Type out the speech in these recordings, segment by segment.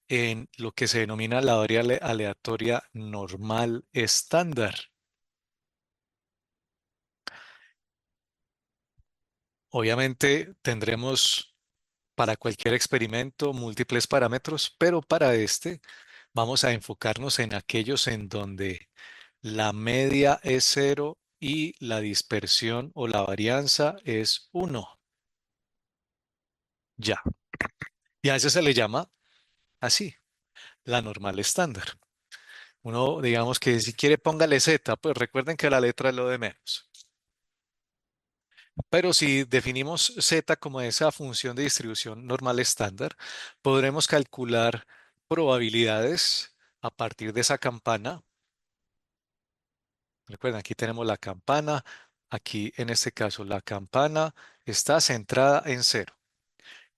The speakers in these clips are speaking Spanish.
en lo que se denomina la variable aleatoria normal estándar. Obviamente tendremos para cualquier experimento múltiples parámetros, pero para este vamos a enfocarnos en aquellos en donde la media es cero y la dispersión o la varianza es uno. Ya. Y a eso se le llama así, la normal estándar. Uno, digamos que si quiere póngale z, pues recuerden que la letra es lo de menos. Pero si definimos z como esa función de distribución normal estándar, podremos calcular probabilidades a partir de esa campana. Recuerden, aquí tenemos la campana. Aquí, en este caso, la campana está centrada en cero.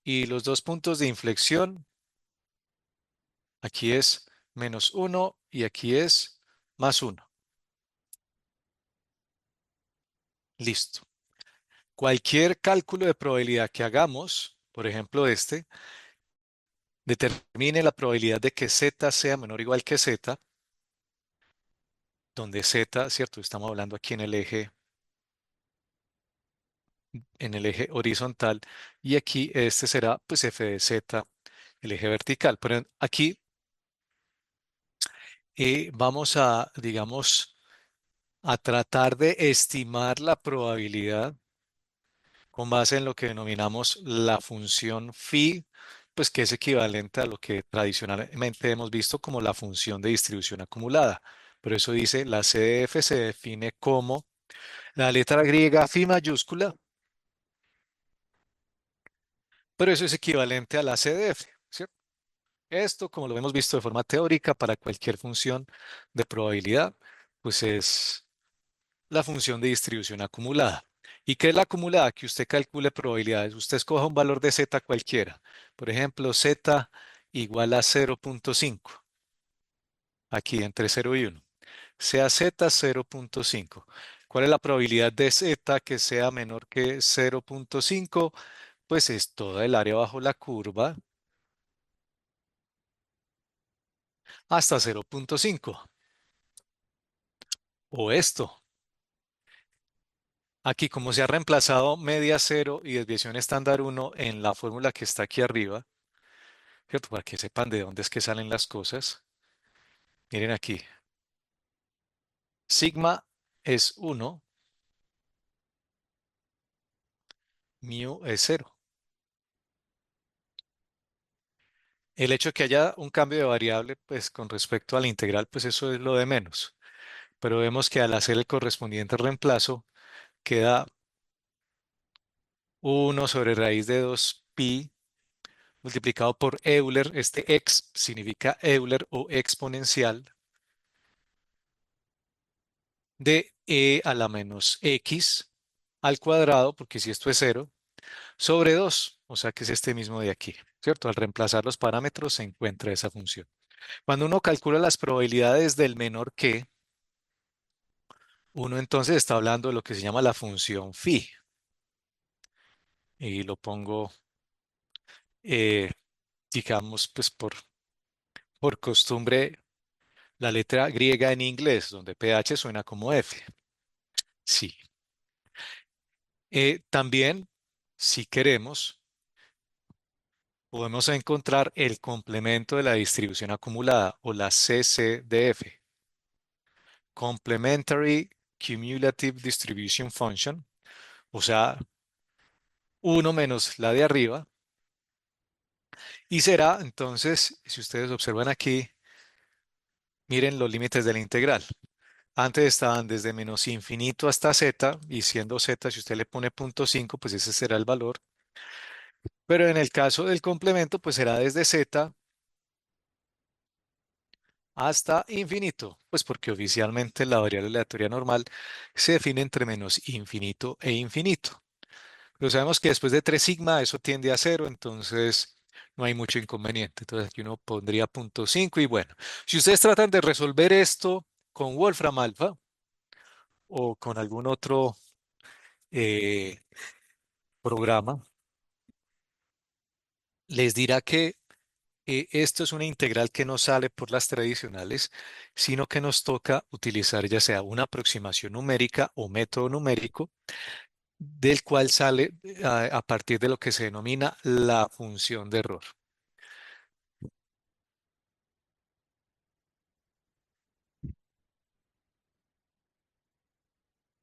Y los dos puntos de inflexión, aquí es menos uno y aquí es más uno. Listo. Cualquier cálculo de probabilidad que hagamos, por ejemplo este, determine la probabilidad de que z sea menor o igual que z, donde z, ¿cierto? Estamos hablando aquí en el eje horizontal, y aquí este será pues f de z, el eje vertical. Pero aquí vamos a, digamos, a tratar de estimar la probabilidad con base en lo que denominamos la función phi, pues que es equivalente a lo que tradicionalmente hemos visto como la función de distribución acumulada. Por eso dice la CDF se define como la letra griega phi mayúscula, pero eso es equivalente a la CDF, ¿cierto? Esto, como lo hemos visto de forma teórica, para cualquier función de probabilidad, pues es la función de distribución acumulada. ¿Y qué es la acumulada? Que usted calcule probabilidades. Usted escoja un valor de z cualquiera. Por ejemplo, z igual a 0.5. Aquí entre 0 y 1. Sea z 0.5. ¿Cuál es la probabilidad de z que sea menor que 0.5? Pues es toda el área bajo la curva hasta 0.5. O esto. Aquí, como se ha reemplazado media cero y desviación estándar uno en la fórmula que está aquí arriba, ¿cierto? Para que sepan de dónde es que salen las cosas. Miren aquí. Sigma es uno, mu es cero. El hecho de que haya un cambio de variable, pues con respecto a la integral, pues eso es lo de menos. Pero vemos que al hacer el correspondiente reemplazo, queda uno sobre raíz de 2 pi multiplicado por Euler. Este x significa Euler o exponencial de e a la menos x al cuadrado, porque si esto es cero, sobre 2, o sea que es este mismo de aquí, ¿cierto? Al reemplazar los parámetros se encuentra esa función. Cuando uno calcula las probabilidades del menor que, uno entonces está hablando de lo que se llama la función phi. Y lo pongo, eh, digamos, pues por costumbre, la letra griega en inglés, donde ph suena como f. Sí. También, si queremos, podemos encontrar el complemento de la distribución acumulada o la CCDF, Complementary Cumulative Distribution Function, o sea, uno menos la de arriba, y será entonces, si ustedes observan aquí, miren los límites de la integral. Antes estaban desde menos infinito hasta z, y siendo z, si usted le pone 0.5, pues ese será el valor. Pero en el caso del complemento, pues será desde z hasta infinito, pues porque oficialmente la variable aleatoria normal se define entre menos infinito e infinito. Pero sabemos que después de 3 sigma eso tiende a cero, entonces no hay mucho inconveniente. Entonces aquí uno pondría 0.5 y bueno, si ustedes tratan de resolver esto con Wolfram Alpha o con algún otro eh, programa, les dirá que esto es una integral que no sale por las tradicionales, sino que nos toca utilizar ya sea una aproximación numérica o método numérico, del cual sale a partir de lo que se denomina la función de error.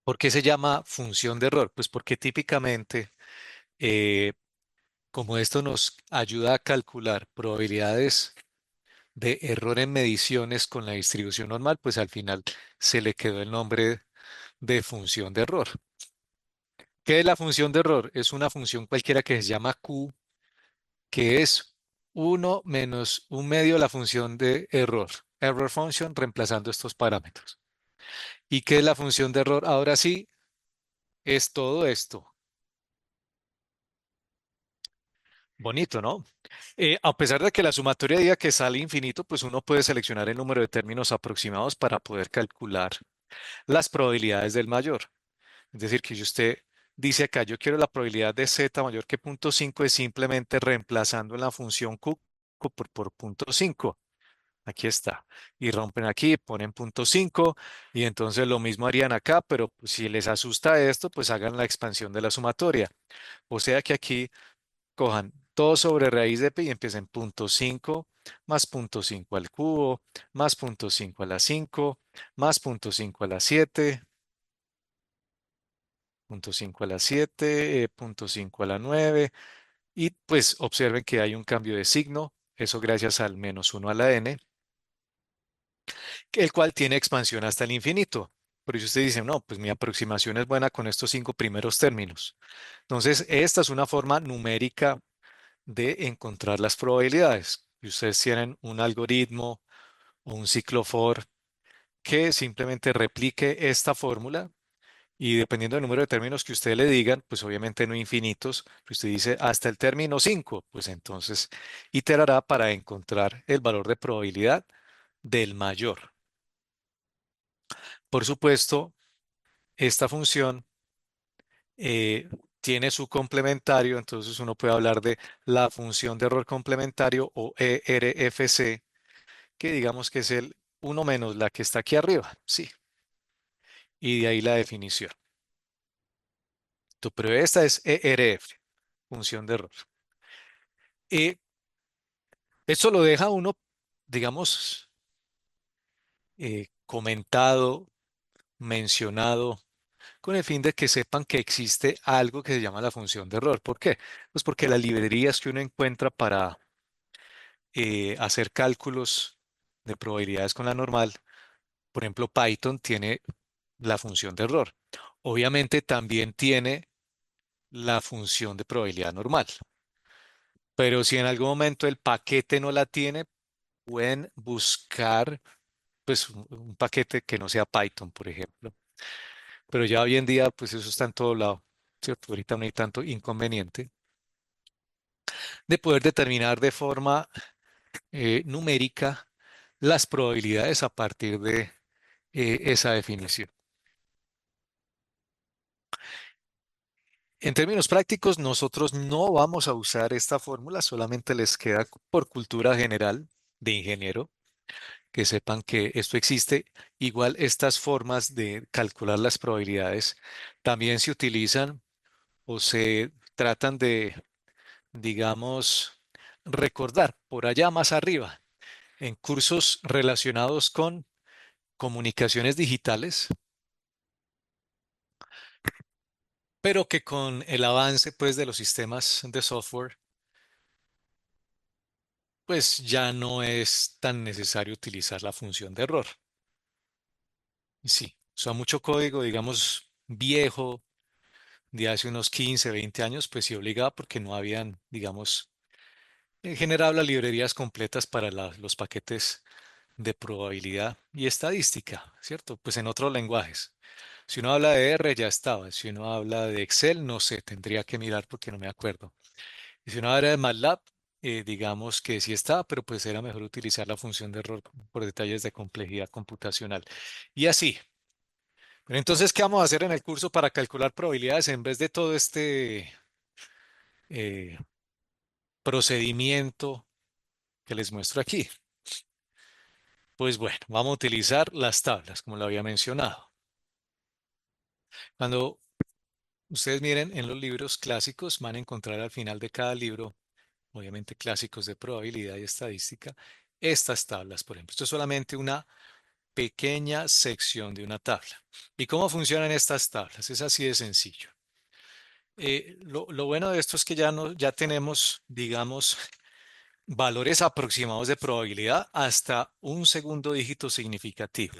¿Por qué se llama función de error? Pues porque típicamente, eh, como esto nos ayuda a calcular probabilidades de error en mediciones con la distribución normal, pues al final se le quedó el nombre de función de error. ¿Qué es la función de error? Es una función cualquiera que se llama Q, que es uno menos un medio de la función de error. Error function reemplazando estos parámetros. ¿Y qué es la función de error? Ahora sí, es todo esto. Bonito, ¿no? A pesar de que la sumatoria diga que sale infinito, pues uno puede seleccionar el número de términos aproximados para poder calcular las probabilidades del mayor. Es decir, que si usted dice acá, yo quiero la probabilidad de z mayor que 0.5, es simplemente reemplazando en la función q por 0.5. Aquí está. Y rompen aquí, ponen 0.5 y entonces lo mismo harían acá, pero pues, si les asusta esto, pues hagan la expansión de la sumatoria. O sea que aquí cojan todo sobre raíz de pi y empiecen 0.5 más 0.5 al cubo, más 0.5 a la 5, más 0.5 a la 7, 0.5 a la 7, 0.5 a la 9, y pues observen que hay un cambio de signo, eso gracias al -1 a la n, el cual tiene expansión hasta el infinito. Por eso usted dice, no, pues mi aproximación es buena con estos cinco primeros términos. Entonces, esta es una forma numérica de encontrar las probabilidades. Y ustedes tienen un algoritmo o un ciclo for que simplemente replique esta fórmula y dependiendo del número de términos que usted le digan, pues obviamente no infinitos, pues usted dice hasta el término 5, pues entonces iterará para encontrar el valor de probabilidad del mayor. Por supuesto, esta función tiene su complementario, entonces uno puede hablar de la función de error complementario o ERFC, que digamos que es el uno menos la que está aquí arriba, sí, y de ahí la definición. Pero esta es ERF, función de error. Y esto lo deja uno, digamos, comentado, mencionado, con el fin de que sepan que existe algo que se llama la función de error. ¿Por qué? Pues porque las librerías que uno encuentra para hacer cálculos de probabilidades con la normal, por ejemplo, Python tiene la función de error. Obviamente también tiene la función de probabilidad normal. Pero si en algún momento el paquete no la tiene, pueden buscar pues un paquete que no sea Python, por ejemplo. Pero ya hoy en día, pues eso está en todo lado, ¿cierto? Ahorita no hay tanto inconveniente de poder determinar de forma numérica las probabilidades a partir de esa definición. En términos prácticos, nosotros no vamos a usar esta fórmula, solamente les queda por cultura general de ingeniero que sepan que esto existe. Igual estas formas de calcular las probabilidades también se utilizan o se tratan de, digamos, recordar por allá más arriba en cursos relacionados con comunicaciones digitales, pero que con el avance pues de los sistemas de software pues ya no es tan necesario utilizar la función de error. Sí, o sea, mucho código, digamos, viejo de hace unos 15, 20 años, pues sí obligaba porque no habían, digamos, generado las librerías completas para los paquetes de probabilidad y estadística, ¿cierto? Pues en otros lenguajes. Si uno habla de R, ya estaba. Si uno habla de Excel, no sé, tendría que mirar porque no me acuerdo. Y si uno habla de MATLAB, digamos que sí estaba, pero pues era mejor utilizar la función de error por detalles de complejidad computacional. Y así. Pero entonces, ¿qué vamos a hacer en el curso para calcular probabilidades en vez de todo este eh, procedimiento que les muestro aquí. Pues bueno, vamos a utilizar las tablas, como lo había mencionado. Cuando ustedes miren en los libros clásicos, van a encontrar al final de cada libro, obviamente clásicos de probabilidad y estadística, estas tablas, por ejemplo. Esto es solamente una pequeña sección de una tabla. ¿Y cómo funcionan estas tablas? Es así de sencillo. Lo bueno de esto es que ya, no, ya tenemos, digamos, valores aproximados de probabilidad hasta un segundo dígito significativo.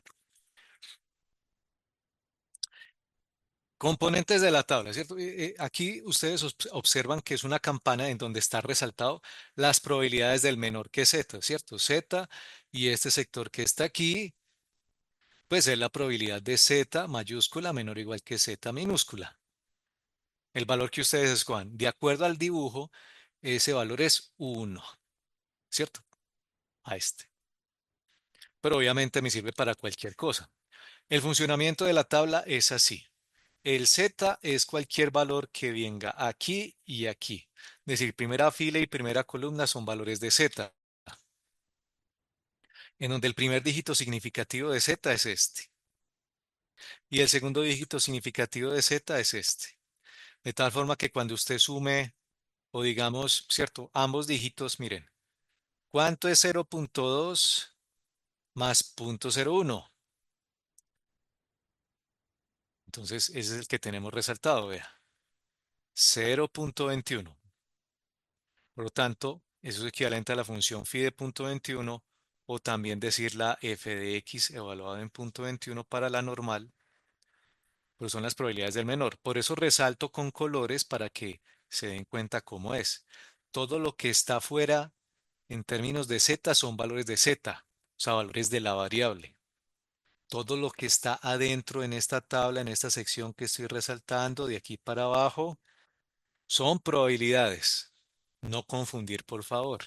Componentes de la tabla, ¿cierto? Aquí ustedes observan que es una campana en donde está resaltado las probabilidades del menor que z, ¿cierto? Z y este sector que está aquí, pues es la probabilidad de z mayúscula menor o igual que z minúscula. El valor que ustedes escojan. De acuerdo al dibujo, ese valor es 1, ¿cierto? A este. Pero obviamente me sirve para cualquier cosa. El funcionamiento de la tabla es así. El Z es cualquier valor que venga aquí y aquí. Es decir, primera fila y primera columna son valores de Z, en donde el primer dígito significativo de Z es este. Y el segundo dígito significativo de Z es este. De tal forma que cuando usted sume, o digamos, ¿cierto? Ambos dígitos, miren, ¿cuánto es 0,2 más 0,01? Entonces, ese es el que tenemos resaltado, vea. 0,21. Por lo tanto, eso es equivalente a la función phi de punto 21 o también decir la f de x evaluada en punto 21 para la normal, pero son las probabilidades del menor. Por eso resalto con colores para que se den cuenta cómo es. Todo lo que está fuera en términos de z son valores de z, o sea, valores de la variable. Todo lo que está adentro en esta tabla, en esta sección que estoy resaltando, de aquí para abajo, son probabilidades. No confundir, por favor.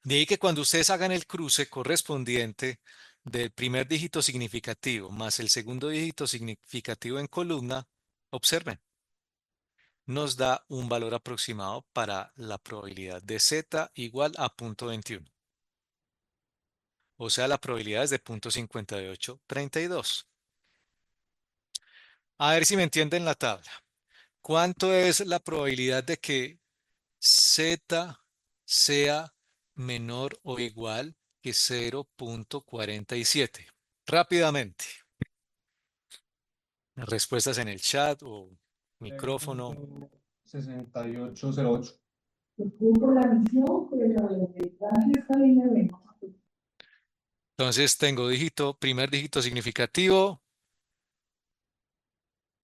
De ahí que cuando ustedes hagan el cruce correspondiente del primer dígito significativo más el segundo dígito significativo en columna, observen, nos da un valor aproximado para la probabilidad de z igual a 0,21. O sea, la probabilidad es de 0,5832. A ver si me entienden la tabla. ¿Cuánto es la probabilidad de que z sea menor o igual que 0,47? Rápidamente. Respuestas en el chat o micrófono. 0,6808. Cumplo la misión, pero gracias esta línea de Entonces tengo dígito, primer dígito significativo,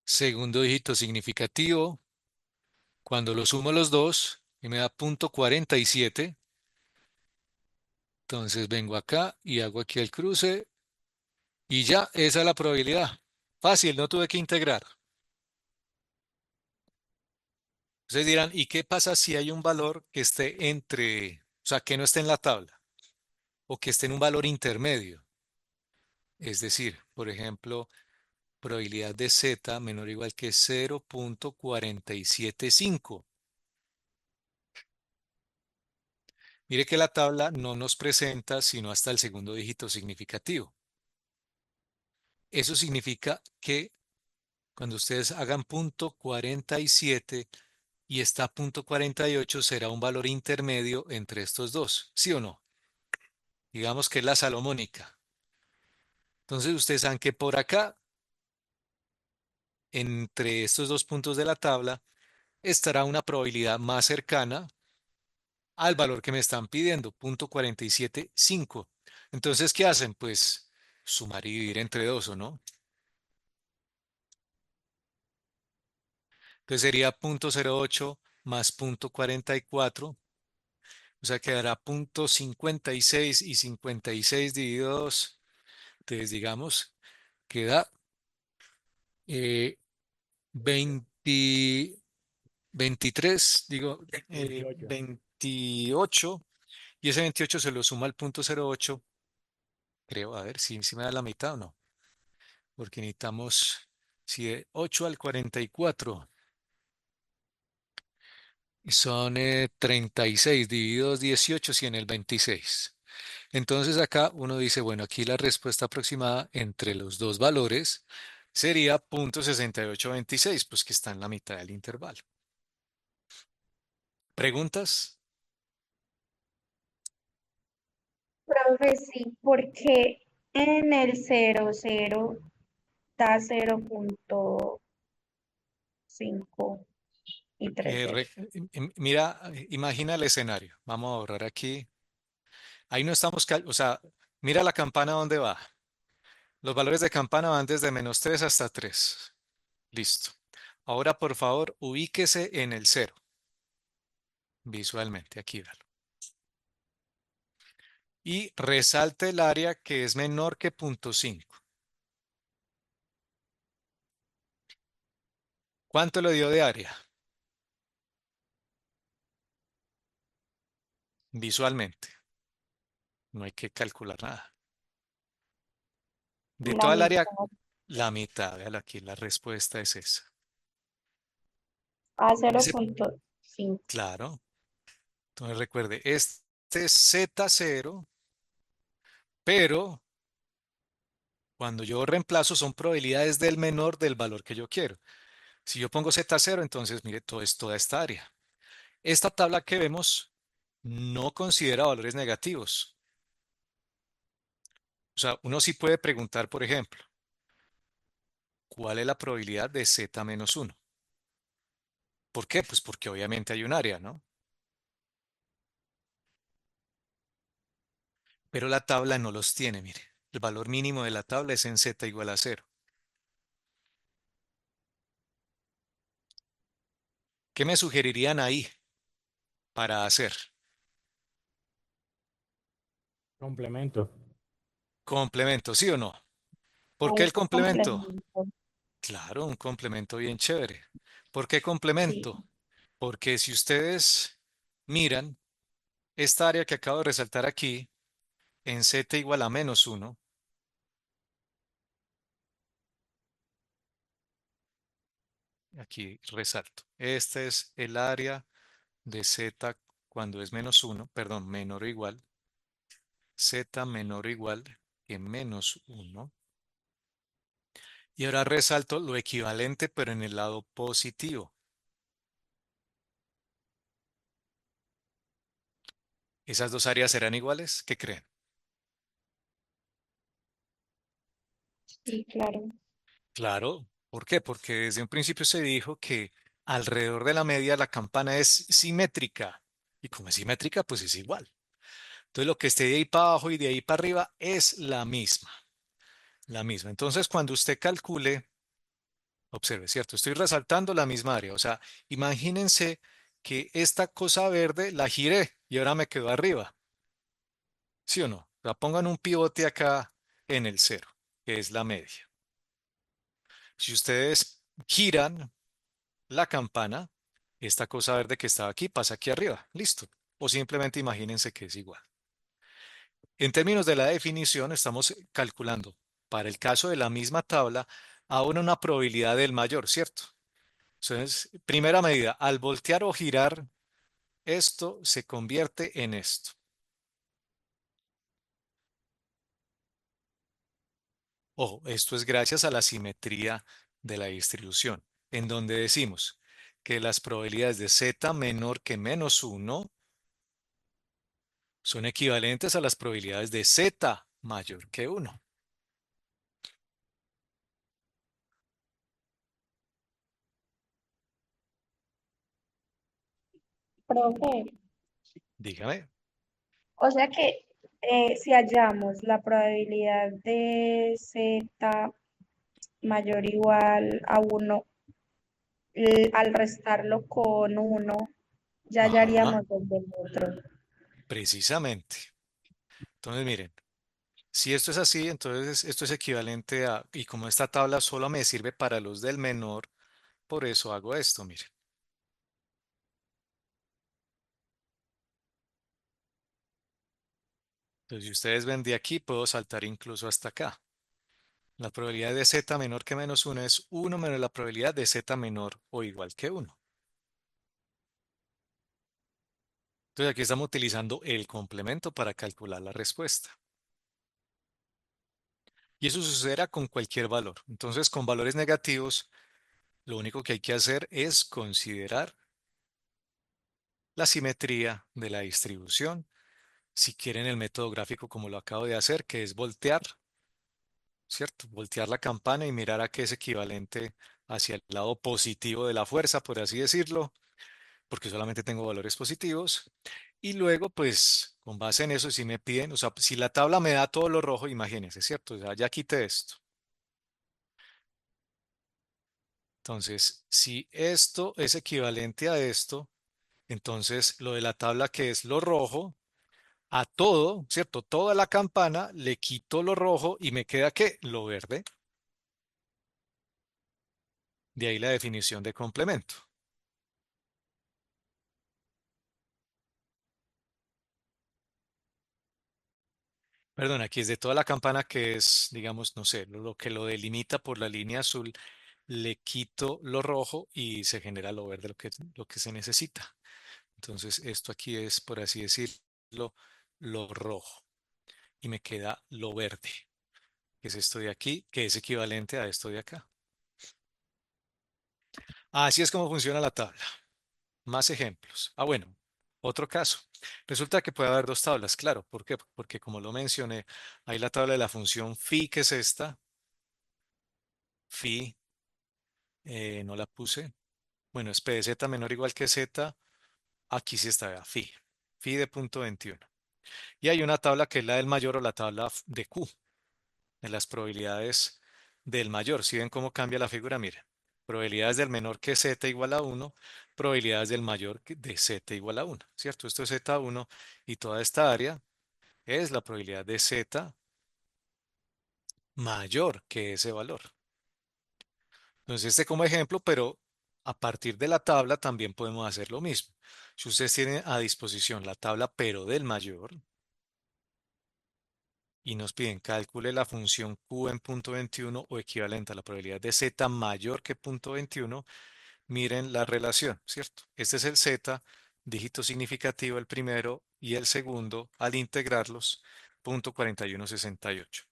segundo dígito significativo. Cuando lo sumo los dos, y me da 0,47. Entonces vengo acá y hago aquí el cruce y ya, esa es la probabilidad. Fácil, no tuve que integrar. Ustedes dirán, ¿y qué pasa si hay un valor que esté entre, o sea, que no esté en la tabla o que esté en un valor intermedio? Es decir, por ejemplo, probabilidad de z menor o igual que 0,475. Mire que la tabla no nos presenta sino hasta el segundo dígito significativo. Eso significa que cuando ustedes hagan punto 47 y está punto 48 será un valor intermedio entre estos dos, ¿sí o no? Digamos que es la salomónica. Entonces ustedes saben que por acá, entre estos dos puntos de la tabla, estará una probabilidad más cercana al valor que me están pidiendo, punto 47,5. Entonces, ¿qué hacen? Pues sumar y dividir entre dos, ¿o no? Entonces sería punto 0,8 más punto 44, o sea, quedará punto 56 y 56 dividido 2. Entonces, digamos, queda 20, 23, digo, 28, y ese 28 se lo suma al punto 0,8, creo, a ver si me da la mitad o no, porque necesitamos, si de 8 al 44, Son 36 divididos 18, 100 el 26. Entonces acá uno dice, bueno, aquí la respuesta aproximada entre los dos valores sería 0,6826, pues que está en la mitad del intervalo. ¿Preguntas? Profe, sí, porque en el 00 da 0,5 y 3 ceros. Mira, imagina el escenario. Vamos a ahorrar aquí. Ahí no estamos, o sea, mira la campana dónde va. Los valores de campana van desde -3 hasta 3. Listo. Ahora, por favor, ubíquese en el cero, visualmente. Aquí, véalo. Y resalte el área que es menor que 0,5. ¿Cuánto le dio de área? Visualmente. No hay que calcular nada. De La toda el área, mitad la mitad. Véalo aquí, la respuesta es esa. a Ese, 0,5. claro. Entonces recuerde, este es Z0, pero cuando yo reemplazo son probabilidades del menor del valor que yo quiero. Si yo pongo Z0, entonces mire, todo es toda esta área. Esta tabla que vemos no considera valores negativos. O sea, uno sí puede preguntar, por ejemplo, ¿cuál es la probabilidad de Z-1? ¿Por qué? Pues porque obviamente hay un área, ¿no? Pero la tabla no los tiene, mire. El valor mínimo de la tabla es en Z igual a 0. ¿Qué me sugerirían ahí para hacer? Complemento. Complemento, ¿sí o no? ¿Por qué Ahí el está complemento? complemento. Claro, un complemento bien chévere. ¿Por qué Sí, complemento? Porque si ustedes miran esta área que acabo de resaltar aquí, en Z igual a -1, aquí resalto. Este es el área de Z cuando es -1, perdón, menor o igual, Z menor o igual que -1. Y ahora resalto lo equivalente, pero en el lado positivo. ¿Esas dos áreas serán iguales? ¿Qué creen? sí, claro. Claro. ¿Por qué? Porque desde un principio se dijo que alrededor de la media la campana es simétrica. Y como es simétrica, pues es igual. Entonces lo que esté de ahí para abajo y de ahí para arriba es la misma. La misma. Entonces cuando usted calcule, observe, ¿cierto? Estoy resaltando la misma área. O sea, imagínense que esta cosa verde la giré y ahora me quedó arriba. ¿Sí o no? La pongan un pivote acá en el cero, que es la media. Si ustedes giran la campana, esta cosa verde que estaba aquí pasa aquí arriba. Listo. O simplemente imagínense que es igual. En términos de la definición, estamos calculando para el caso de la misma tabla ahora una probabilidad del mayor, ¿cierto? Entonces, primera medida, al voltear o girar, esto se convierte en esto. Ojo, esto es gracias a la simetría de la distribución, en donde decimos que las probabilidades de z menor que -1 son equivalentes a las probabilidades de z mayor que 1. Profe, Dígame. o sea que si hallamos la probabilidad de Z mayor o igual a 1, al restarlo con 1, ya Ajá, hallaríamos el del otro. precisamente. Entonces, miren, si esto es así, entonces esto es equivalente a, y como esta tabla solo me sirve para los del menor, por eso hago esto, miren. Entonces, si ustedes ven de aquí, puedo saltar incluso hasta acá. La probabilidad de z menor que -1 es 1 menos la probabilidad de z menor o igual que 1. Entonces aquí estamos utilizando el complemento para calcular la respuesta. Y eso sucederá con cualquier valor. Entonces, con valores negativos, lo único que hay que hacer es considerar la simetría de la distribución. Si quieren el método gráfico como lo acabo de hacer, que es voltear, ¿cierto? Voltear la campana y mirar a qué es equivalente hacia el lado positivo de la fuerza, por así decirlo, porque solamente tengo valores positivos. Y luego, pues, con base en eso, si me piden, o sea, si la tabla me da todo lo rojo, imagínense, ¿cierto? O sea, ya quité esto. Entonces, si esto es equivalente a esto, entonces lo de la tabla que es lo rojo, a todo, ¿cierto? Toda la campana le quito lo rojo y me queda ¿qué? Lo verde. De ahí la definición de complemento. Perdón, aquí es de toda la campana que es, digamos, no sé, lo que lo delimita por la línea azul, le quito lo rojo y se genera lo verde, lo que se necesita. Entonces, esto aquí es, por así decirlo, lo rojo y me queda lo verde, que es esto de aquí, que es equivalente a esto de acá. Así es como funciona la tabla. Más ejemplos. Bueno, otro caso. Resulta que puede haber dos tablas, claro. ¿Por qué? Porque como lo mencioné, hay la tabla de la función phi, que es esta. Phi, no la puse. Bueno, es p de z menor o igual que z. Aquí sí está, vea, phi. Phi de punto 21. Y hay una tabla que es la del mayor o la tabla de Q, de las probabilidades del mayor. ¿Si ven cómo cambia la figura? Miren. Probabilidades del menor que z igual a 1, probabilidades del mayor de z igual a 1, ¿cierto? Esto es z1 y toda esta área es la probabilidad de z mayor que ese valor. Entonces, este como ejemplo, pero a partir de la tabla también podemos hacer lo mismo. Si ustedes tienen a disposición la tabla, pero del mayor, y nos piden cálcule la función q en punto 21 o equivalente a la probabilidad de z mayor que punto 21, miren la relación, ¿cierto? Este es el z, dígito significativo el primero y el segundo, al integrarlos, punto 4168,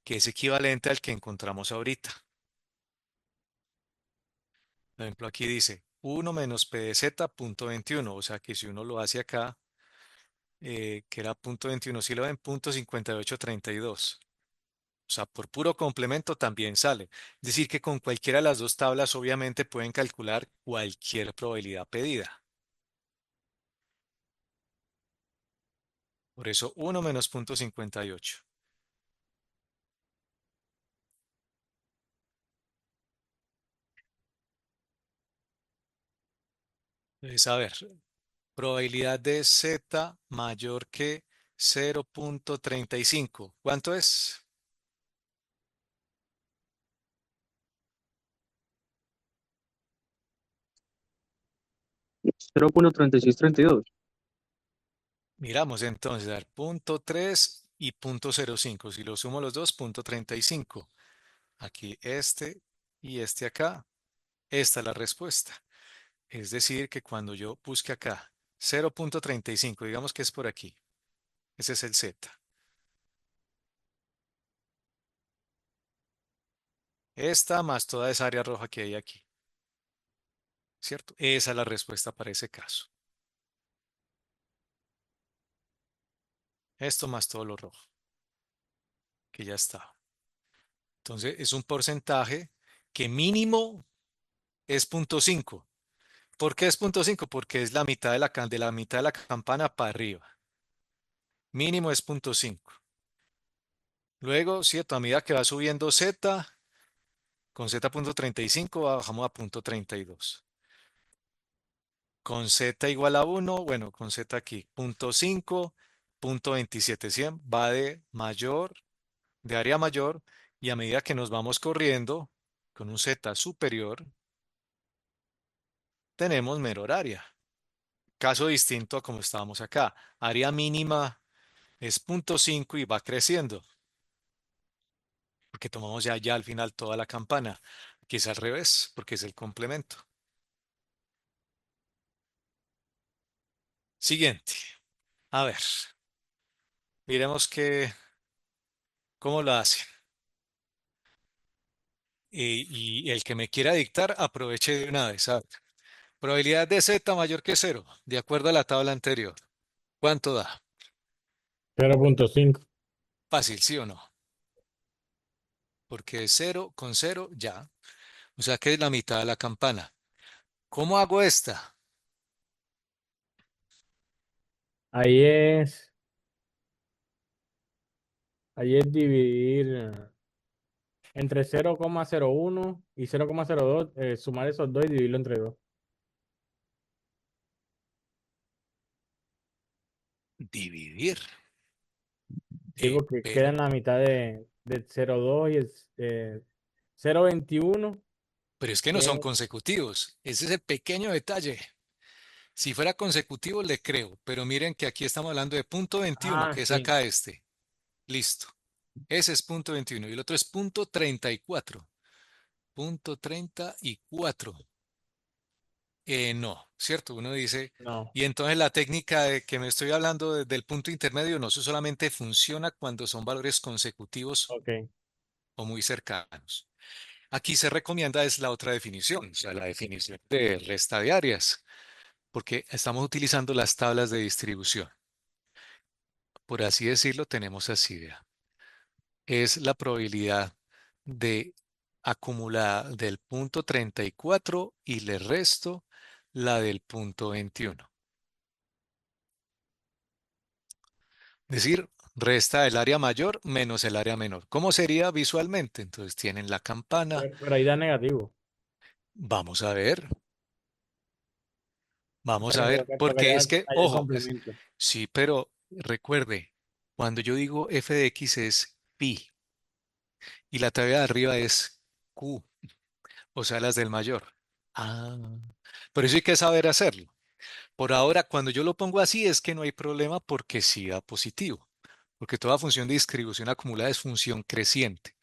que es equivalente al que encontramos ahorita. Por ejemplo, aquí dice 1 menos p de z punto 21, o sea que si uno lo hace acá, que era punto 21, si lo ven, punto 5832. O sea, por puro complemento también sale. Es decir, que con cualquiera de las dos tablas obviamente pueden calcular cualquier probabilidad pedida. Por eso 1 menos punto 58. Entonces, a ver, probabilidad de z mayor que 0.35. ¿Cuánto es? Cero punto treinta y seis treinta y dos. Miramos entonces, a ver, punto 3 y punto 0.5. Si lo sumo los dos, punto 35. Aquí este y este acá. Esta es la respuesta. Es decir, que cuando yo busque acá 0.35, digamos que es por aquí. Ese es el z. Esta más toda esa área roja que hay aquí. ¿Cierto? Esa es la respuesta para ese caso. Esto más todo lo rojo, que ya está. Entonces es un porcentaje que mínimo es 0.5. ¿Por qué es 0.5? Porque es la mitad de la mitad de la campana para arriba. Mínimo es 0.5. Luego, ¿cierto? A medida que va subiendo z, con z.35 bajamos a 0.32. Con z igual a 1, bueno, con z aquí, 0.5, 0.27, ¿sí? Va de mayor, de área mayor, y a medida que nos vamos corriendo con un z superior, tenemos menor área. Caso distinto a como estábamos acá. Área mínima es 0.5 y va creciendo, porque tomamos ya al final toda la campana. Aquí es al revés, porque es el complemento. Siguiente. A ver, miremos cómo lo hace. Y el que me quiera dictar, aproveche de una vez. A ver, probabilidad de Z mayor que cero, de acuerdo a la tabla anterior. ¿Cuánto da? 0.5. Fácil, ¿sí o no? Porque cero con cero ya. O sea que es la mitad de la campana. ¿Cómo hago esta? Ahí es, ahí es dividir entre 0,01 y 0,02, sumar esos dos y dividirlo entre dos. Dividir. Sí, porque queda Pero, en la mitad de 0,2 y es 0,21, pero es que no que son consecutivos. Ese es el pequeño detalle. Si fuera consecutivo, le creo. Pero miren que aquí estamos hablando de punto 21, que es sí, acá este. Listo. Ese es punto 21 y el otro es punto 34. Punto 34. No, ¿cierto? Uno dice, no, y entonces la técnica de que me estoy hablando del punto intermedio, no, eso solamente funciona cuando son valores consecutivos ok. o muy cercanos. Aquí se recomienda es la otra definición, o sea, la definición de resta de áreas, porque estamos utilizando las tablas de distribución. Por así decirlo, tenemos así, vea. Es la probabilidad de acumulada del punto 34 y le resto la del punto 21. Es decir, resta el área mayor menos el área menor. ¿Cómo sería visualmente? Entonces tienen la campana. Pero ahí da negativo. Vamos a ver, vamos a Pero ver, porque tocaría es que, hallar el ojo, complemento. sí, pero recuerde, cuando yo digo f de x es pi y la tabla de arriba es q, o sea, las del mayor. Ah, pero eso hay que saber hacerlo. Por ahora, cuando yo lo pongo así, es que no hay problema porque sí da positivo, porque toda función de distribución acumulada es función creciente.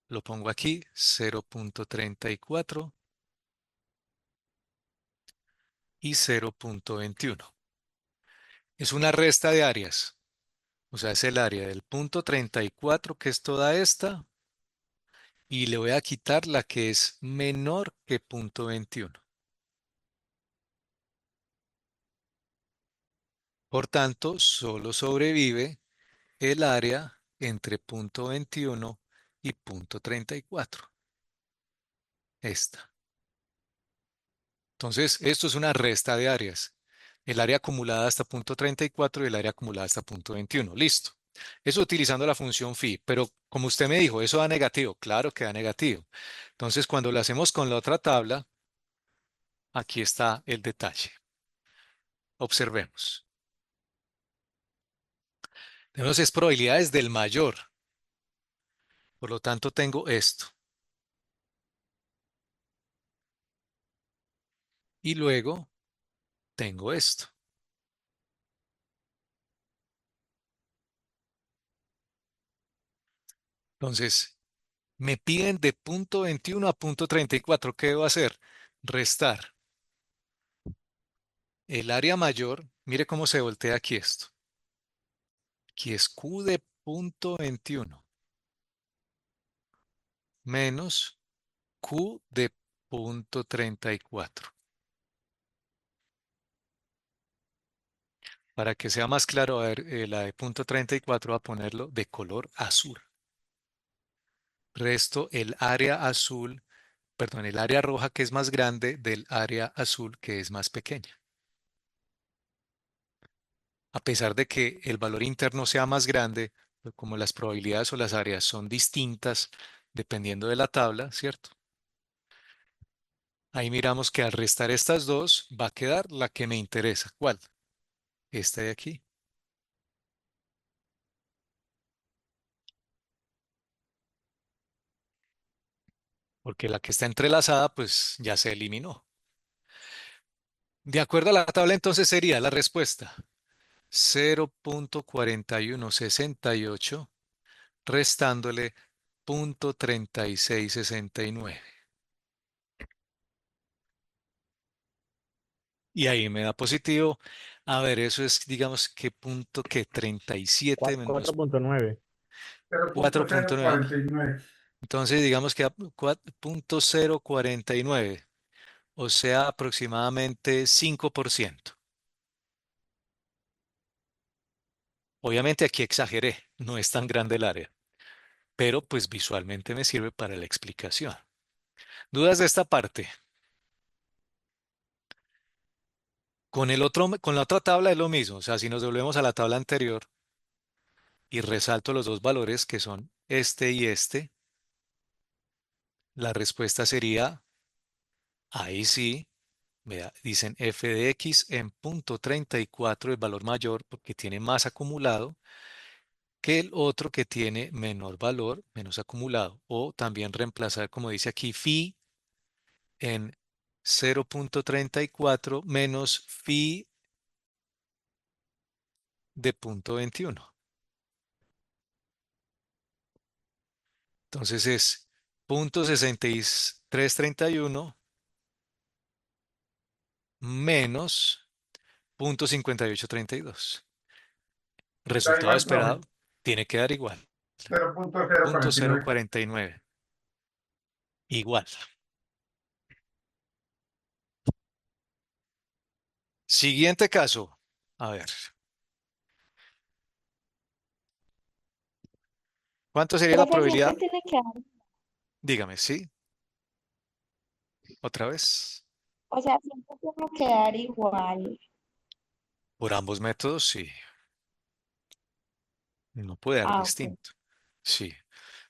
Lo pongo aquí, 0.34 y 0.21. Es una resta de áreas, o sea, es el área del punto 34, que es toda esta, y le voy a quitar la que es menor que punto 21. Por tanto, solo sobrevive el área entre punto 21 y punto 34. Esta. Entonces, esto es una resta de áreas. El área acumulada hasta punto 34 y el área acumulada hasta punto 21. Listo. Eso utilizando la función phi. Pero como usted me dijo, eso da negativo. Claro que da negativo. Entonces, cuando lo hacemos con la otra tabla, aquí está el detalle. Observemos. Tenemos es probabilidades del mayor. Por lo tanto, tengo esto. Y luego tengo esto. Entonces, me piden de punto 21 a punto 34. ¿Qué debo hacer? Restar el área mayor. Mire cómo se voltea aquí esto. Aquí es Q de punto 21 menos Q de punto 34. Para que sea más claro, a ver, la de punto 34 va a ponerlo de color azul. Resto el área azul, perdón, el área roja que es más grande del área azul que es más pequeña. A pesar de que el valor interno sea más grande, pues como las probabilidades o las áreas son distintas dependiendo de la tabla, ¿cierto? Ahí miramos que al restar estas dos va a quedar la que me interesa. ¿Cuál? Esta de aquí. Porque la que está entrelazada pues ya se eliminó. De acuerdo a la tabla entonces sería la respuesta 0.4168 restándole 0.3669. y ahí me da positivo. A ver, eso es, digamos, ¿qué punto? Que 37 menos 4.9. 4.9. 0.049. Entonces, digamos que a 4.049, o sea, aproximadamente 5%. Obviamente aquí exageré, no es tan grande el área, pero pues visualmente me sirve para la explicación. ¿Dudas de esta parte? Con la otra tabla es lo mismo, o sea, si nos volvemos a la tabla anterior y resalto los dos valores que son este y este, la respuesta sería, ahí sí, vea, dicen f de x en punto 34, el valor mayor porque tiene más acumulado que el otro que tiene menor valor, menos acumulado. O también reemplazar, como dice aquí, phi en 0.34 menos phi de punto 21. Entonces es punto 6331 menos punto 5832. Da Resultado igual, profe. esperado tiene que dar igual. Punto 0.049. 049. Igual. Siguiente caso. A ver, ¿cuánto sería la Profe, probabilidad? siempre tiene que dar, Dígame, ¿sí? Otra vez. o sea, siempre tiene que dar igual. Por ambos métodos, sí. No puede dar Ah, ok. distinto. Sí.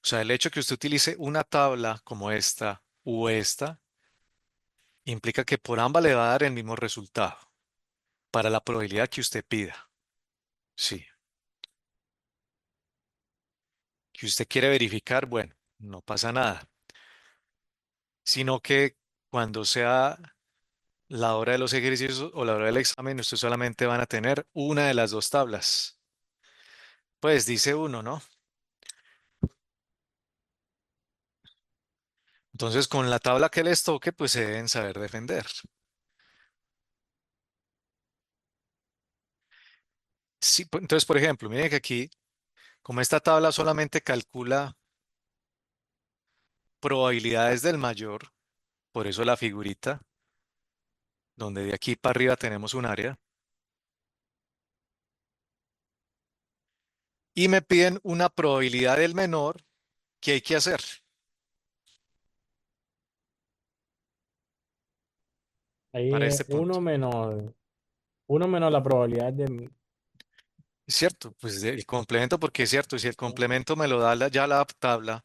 O sea, el hecho que usted utilice una tabla como esta u esta implica que por ambas le va a dar el mismo resultado para la probabilidad que usted pida. Sí. Que usted quiere verificar, bueno, no pasa nada. Sino que cuando sea la hora de los ejercicios o la hora del examen, usted solamente van a tener una de las dos tablas. Pues dice uno, ¿no? Entonces, con la tabla que les toque, pues se deben saber defender. Sí, entonces, por ejemplo, miren que aquí, como esta tabla solamente calcula probabilidades del mayor, por eso la figurita, donde de aquí para arriba tenemos un área, y me piden una probabilidad del menor, ¿qué hay que hacer? Ahí Para es este punto. 1 menos la probabilidad de. ¿Es cierto? Pues el complemento, porque es cierto, si el complemento me lo da ya la tabla,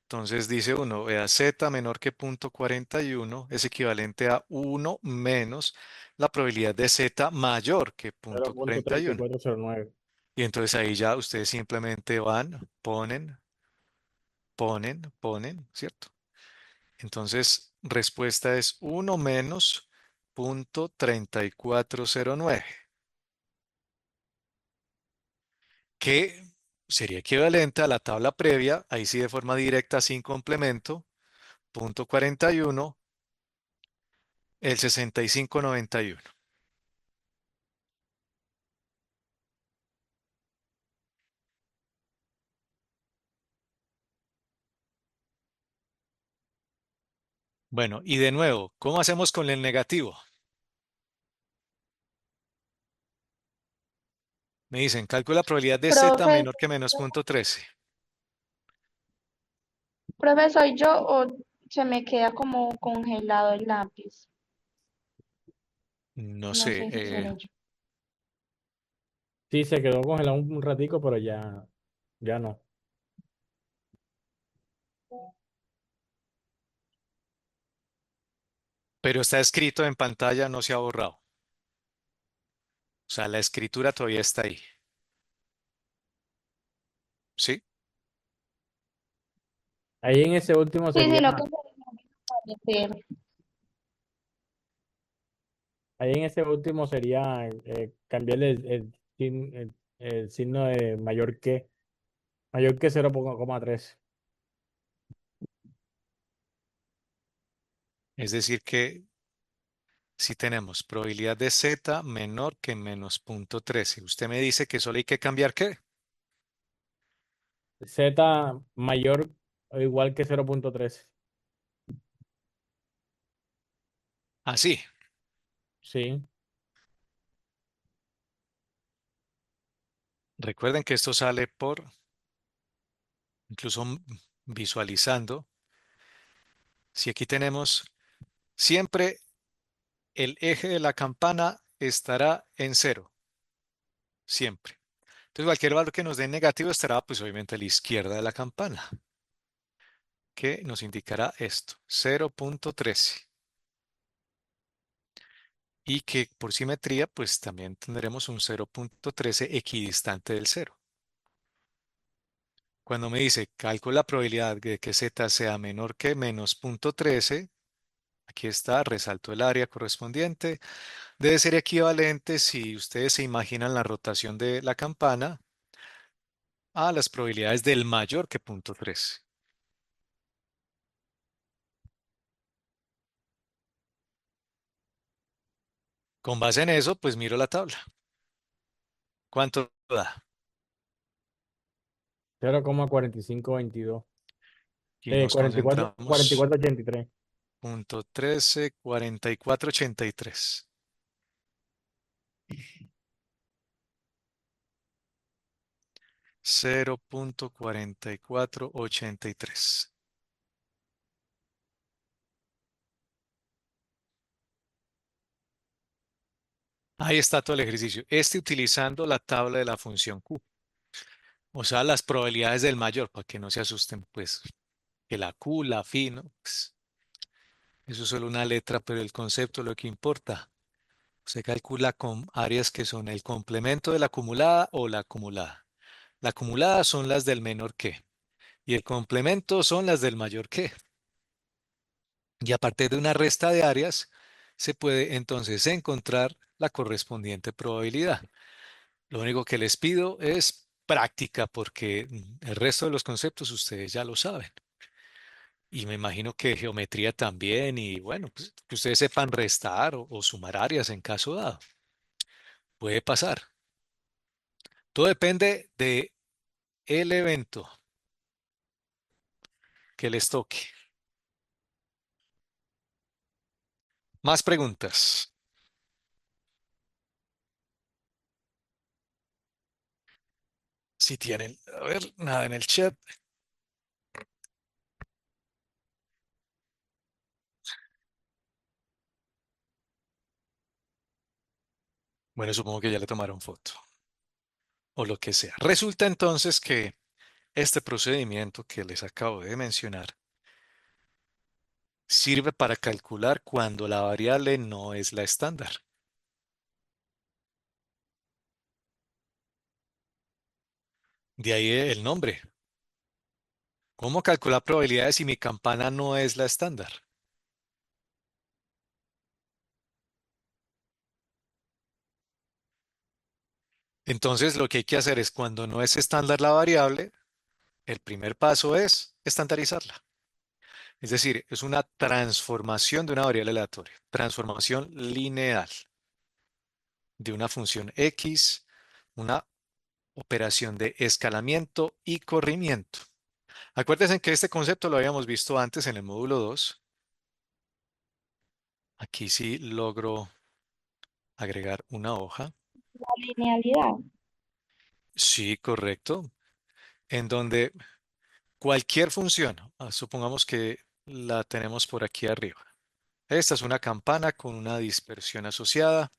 entonces dice uno, vea, z menor que punto 41 es equivalente a uno menos la probabilidad de z mayor que cero punto punto 41. treinta y cuatro cero nueve Y entonces ahí ya ustedes simplemente van, ponen, ¿cierto? Entonces, respuesta es uno menos punto 3409, que sería equivalente a la tabla previa, ahí sí de forma directa sin complemento, punto 41, el 6591. Bueno, y de nuevo, ¿cómo hacemos con el negativo? Me dicen, calcula la probabilidad de z Profe, menor que menos punto 13. profe, ¿soy yo o se me queda como congelado el lápiz? No No sé, sé si seré yo. Sí, se quedó congelado un ratico, pero ya no. pero está escrito en pantalla, no se ha borrado. O sea, la escritura todavía está ahí. ¿Sí? Ahí en ese último Sí, sería, sino que se me parece. ahí en ese último sería cambiarle el signo de mayor que 0,3. Es decir, que Si tenemos probabilidad de z menor que menos 0.13, usted me dice que solo hay que cambiar ¿qué? Z mayor o igual que 0.13. Así. Sí. Recuerden que esto sale por, incluso visualizando, si aquí tenemos, siempre el eje de la campana estará en cero, siempre. Entonces cualquier valor que nos dé negativo estará pues obviamente a la izquierda de la campana, que nos indicará esto, 0.13. Y que por simetría pues también tendremos un 0.13 equidistante del cero. Cuando me dice calcula la probabilidad de que z sea menor que menos 0.13, aquí está, resalto el área correspondiente, debe ser equivalente, si ustedes se imaginan la rotación de la campana, a las probabilidades del mayor que 0.13. Con base en eso, pues miro la tabla. ¿Cuánto da? 0,4522. Y nos 44, concentramos 44,83. 0.13, 44,83. 0.4483. Ahí está todo el ejercicio. Utilizando la tabla de la función Q. O sea, las probabilidades del mayor, para que no se asusten, pues, que la Q, la phi, ¿no? Pues, eso es solo una letra, pero el concepto es lo que importa. Se calcula con áreas que son el complemento de la acumulada o la acumulada. La acumulada son las del menor que y el complemento son las del mayor que. Y a partir de una resta de áreas, se puede entonces encontrar la correspondiente probabilidad. Lo único que les pido es práctica, porque el resto de los conceptos ustedes ya lo saben. Y me imagino que geometría también, y bueno, pues, que ustedes sepan restar o sumar áreas en caso dado. Puede pasar. Todo depende de el evento que les toque. Más preguntas. Si tienen, a ver, nada en el chat. Bueno, supongo que ya le tomaron foto o lo que sea. Resulta entonces que este procedimiento que les acabo de mencionar sirve para calcular cuando la variable no es la estándar. De ahí el nombre. ¿Cómo calcular probabilidades si mi campana no es la estándar? Entonces lo que hay que hacer es cuando no es estándar la variable, el primer paso es estandarizarla. Es decir, es una transformación de una variable aleatoria, transformación lineal de una función x, una operación de escalamiento y corrimiento. Acuérdense que este concepto lo habíamos visto antes en el módulo 2. Aquí sí logro agregar una hoja. La linealidad. Sí, correcto. En donde cualquier función, supongamos que la tenemos por aquí arriba. Esta es una campana con una dispersión asociada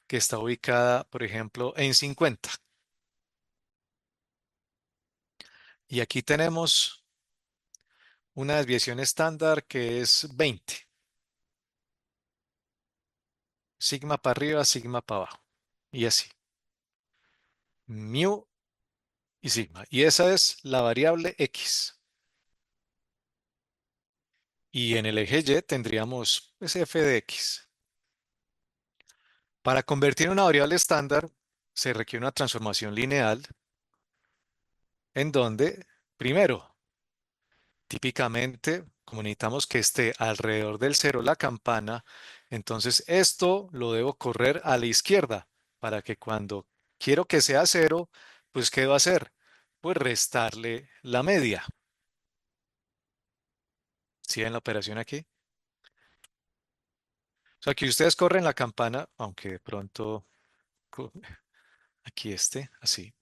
que está ubicada, por ejemplo, en 50. Y aquí tenemos una desviación estándar que es 20. Sigma para arriba, sigma para abajo. Y así. Mu y sigma. Y esa es la variable x. Y en el eje y tendríamos pues, f de x. Para convertir una variable estándar se requiere una transformación lineal en donde, primero, típicamente, como necesitamos que esté alrededor del cero la campana, Entonces, esto lo debo correr a la izquierda para que cuando quiero que sea cero, pues ¿qué debo hacer? Pues restarle la media. ¿Sí ven la operación aquí? O sea, aquí ustedes corren la campana, aunque de pronto aquí esté así.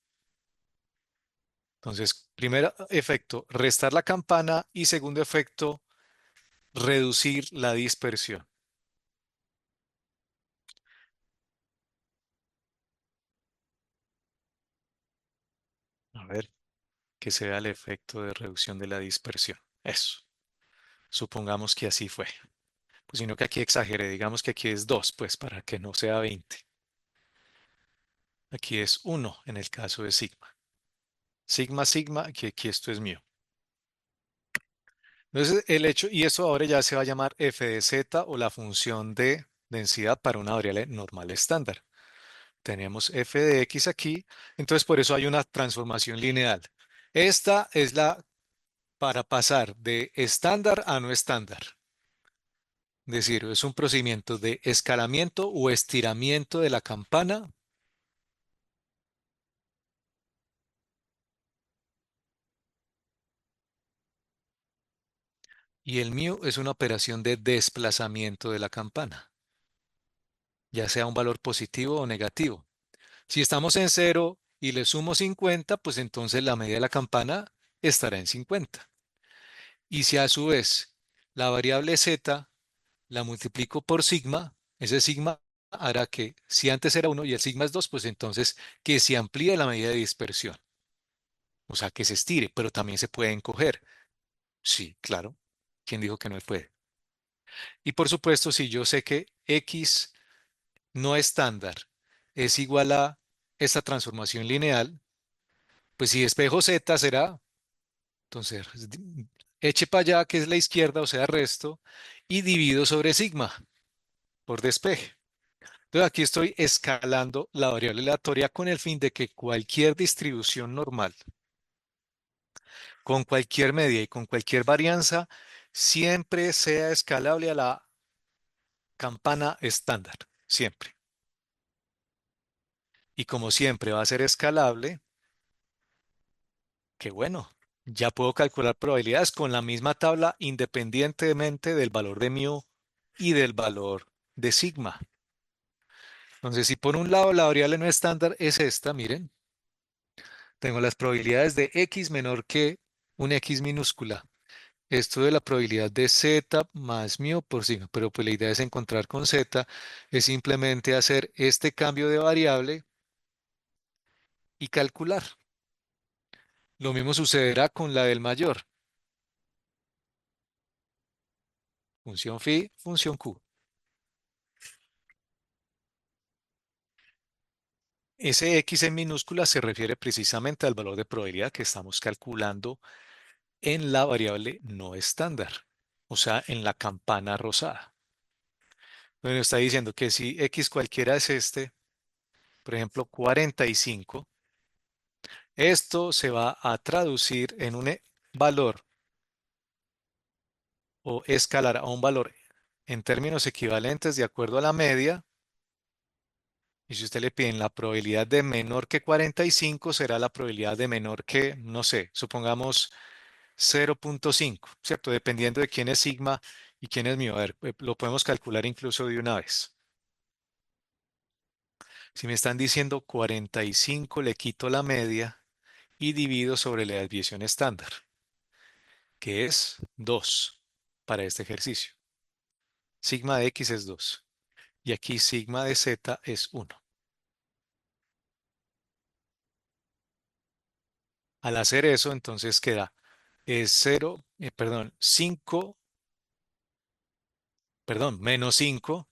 Entonces, primer efecto, restar la campana y segundo efecto, reducir la dispersión. A ver, que se vea el efecto de reducción de la dispersión. Eso. Supongamos que así fue. Pues sino que aquí exageré, digamos que aquí es 2, pues para que no sea 20. Aquí es 1 en el caso de sigma. Sigma, sigma, que aquí esto es mío. Entonces, el hecho, y eso ahora ya se va a llamar f de z o la función de densidad para una variable normal estándar. Tenemos f de x aquí, entonces por eso hay una transformación lineal. Esta es la para pasar de estándar a no estándar. Es decir, es un procedimiento de escalamiento o estiramiento de la campana. Y el mío es una operación de desplazamiento de la campana, ya sea un valor positivo o negativo. Si estamos en cero y le sumo 50, pues entonces la media de la campana estará en 50. Y si a su vez la variable z la multiplico por sigma, ese sigma hará que si antes era 1 y el sigma es 2, pues entonces que se amplíe la medida de dispersión. O sea, que se estire, pero también se puede encoger. Sí, claro. ¿Quién dijo que no se puede? Y por supuesto, si yo sé que x no estándar es igual a esta transformación lineal, pues si despejo z será, entonces, eche para allá que es la izquierda, o sea, resto, y divido sobre sigma por despeje. Entonces aquí estoy escalando la variable aleatoria con el fin de que cualquier distribución normal, con cualquier medida y con cualquier varianza, siempre sea escalable a la campana estándar, siempre. Y como siempre va a ser escalable, qué bueno, ya puedo calcular probabilidades con la misma tabla independientemente del valor de mu y del valor de sigma. Entonces, si por un lado la variable no estándar es esta, miren, tengo las probabilidades de x menor que un x minúscula. Esto de la probabilidad de z más mu por sigma, pero pues la idea es encontrar con z, es simplemente hacer este cambio de variable y calcular. Lo mismo sucederá con la del mayor. Función phi, función q. Ese x en minúscula se refiere precisamente al valor de probabilidad que estamos calculando en la variable no estándar, o sea, en la campana rosada. Bueno, está diciendo que si x cualquiera es este, por ejemplo, 45, esto se va a traducir en un valor o escalar a un valor en términos equivalentes de acuerdo a la media. Y si usted le piden la probabilidad de menor que 45, será la probabilidad de menor que, no sé, supongamos 0.5, ¿cierto? Dependiendo de quién es sigma y quién es mu. A ver, lo podemos calcular incluso de una vez. Si me están diciendo 45, le quito la media y divido sobre la desviación estándar, que es 2 para este ejercicio. Sigma de x es 2 y aquí sigma de z es 1. Al hacer eso, entonces queda es 0, perdón, 5, perdón, menos 5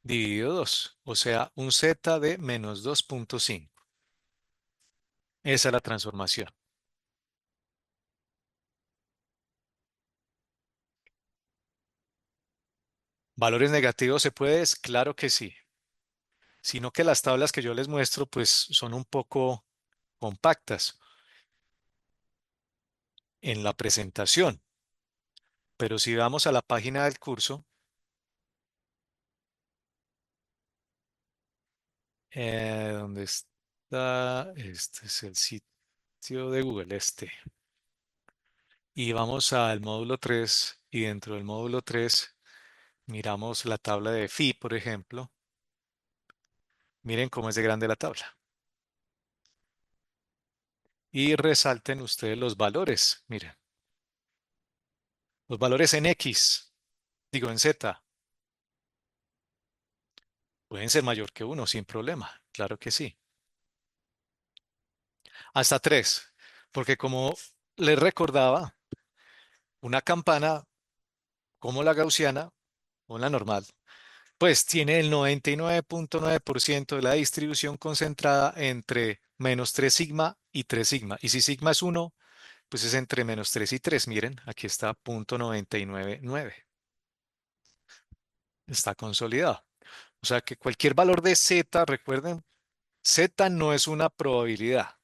dividido 2, o sea, un z de menos 2.5. Esa es la transformación. ¿Valores negativos se puede? Claro que sí. Sino que las tablas que yo les muestro pues son un poco compactas en la presentación, Pero si vamos a la página del curso, ¿dónde está? Este es el sitio de Google, este. Y vamos al módulo 3 y dentro del módulo 3 miramos la tabla de phi, por ejemplo. Miren cómo es de grande la tabla. Y resalten ustedes los valores. Miren, los valores en X, digo en Z, pueden ser mayor que 1 sin problema. Claro que sí. Hasta 3, porque como les recordaba, una campana como la gaussiana o la normal, pues tiene el 99.9% de la distribución concentrada entre menos 3 sigma y 3 sigma. Y si sigma es 1, pues es entre menos 3 y 3. Miren, aquí está 0.999. Está consolidado. O sea que cualquier valor de Z, recuerden, Z no es una probabilidad.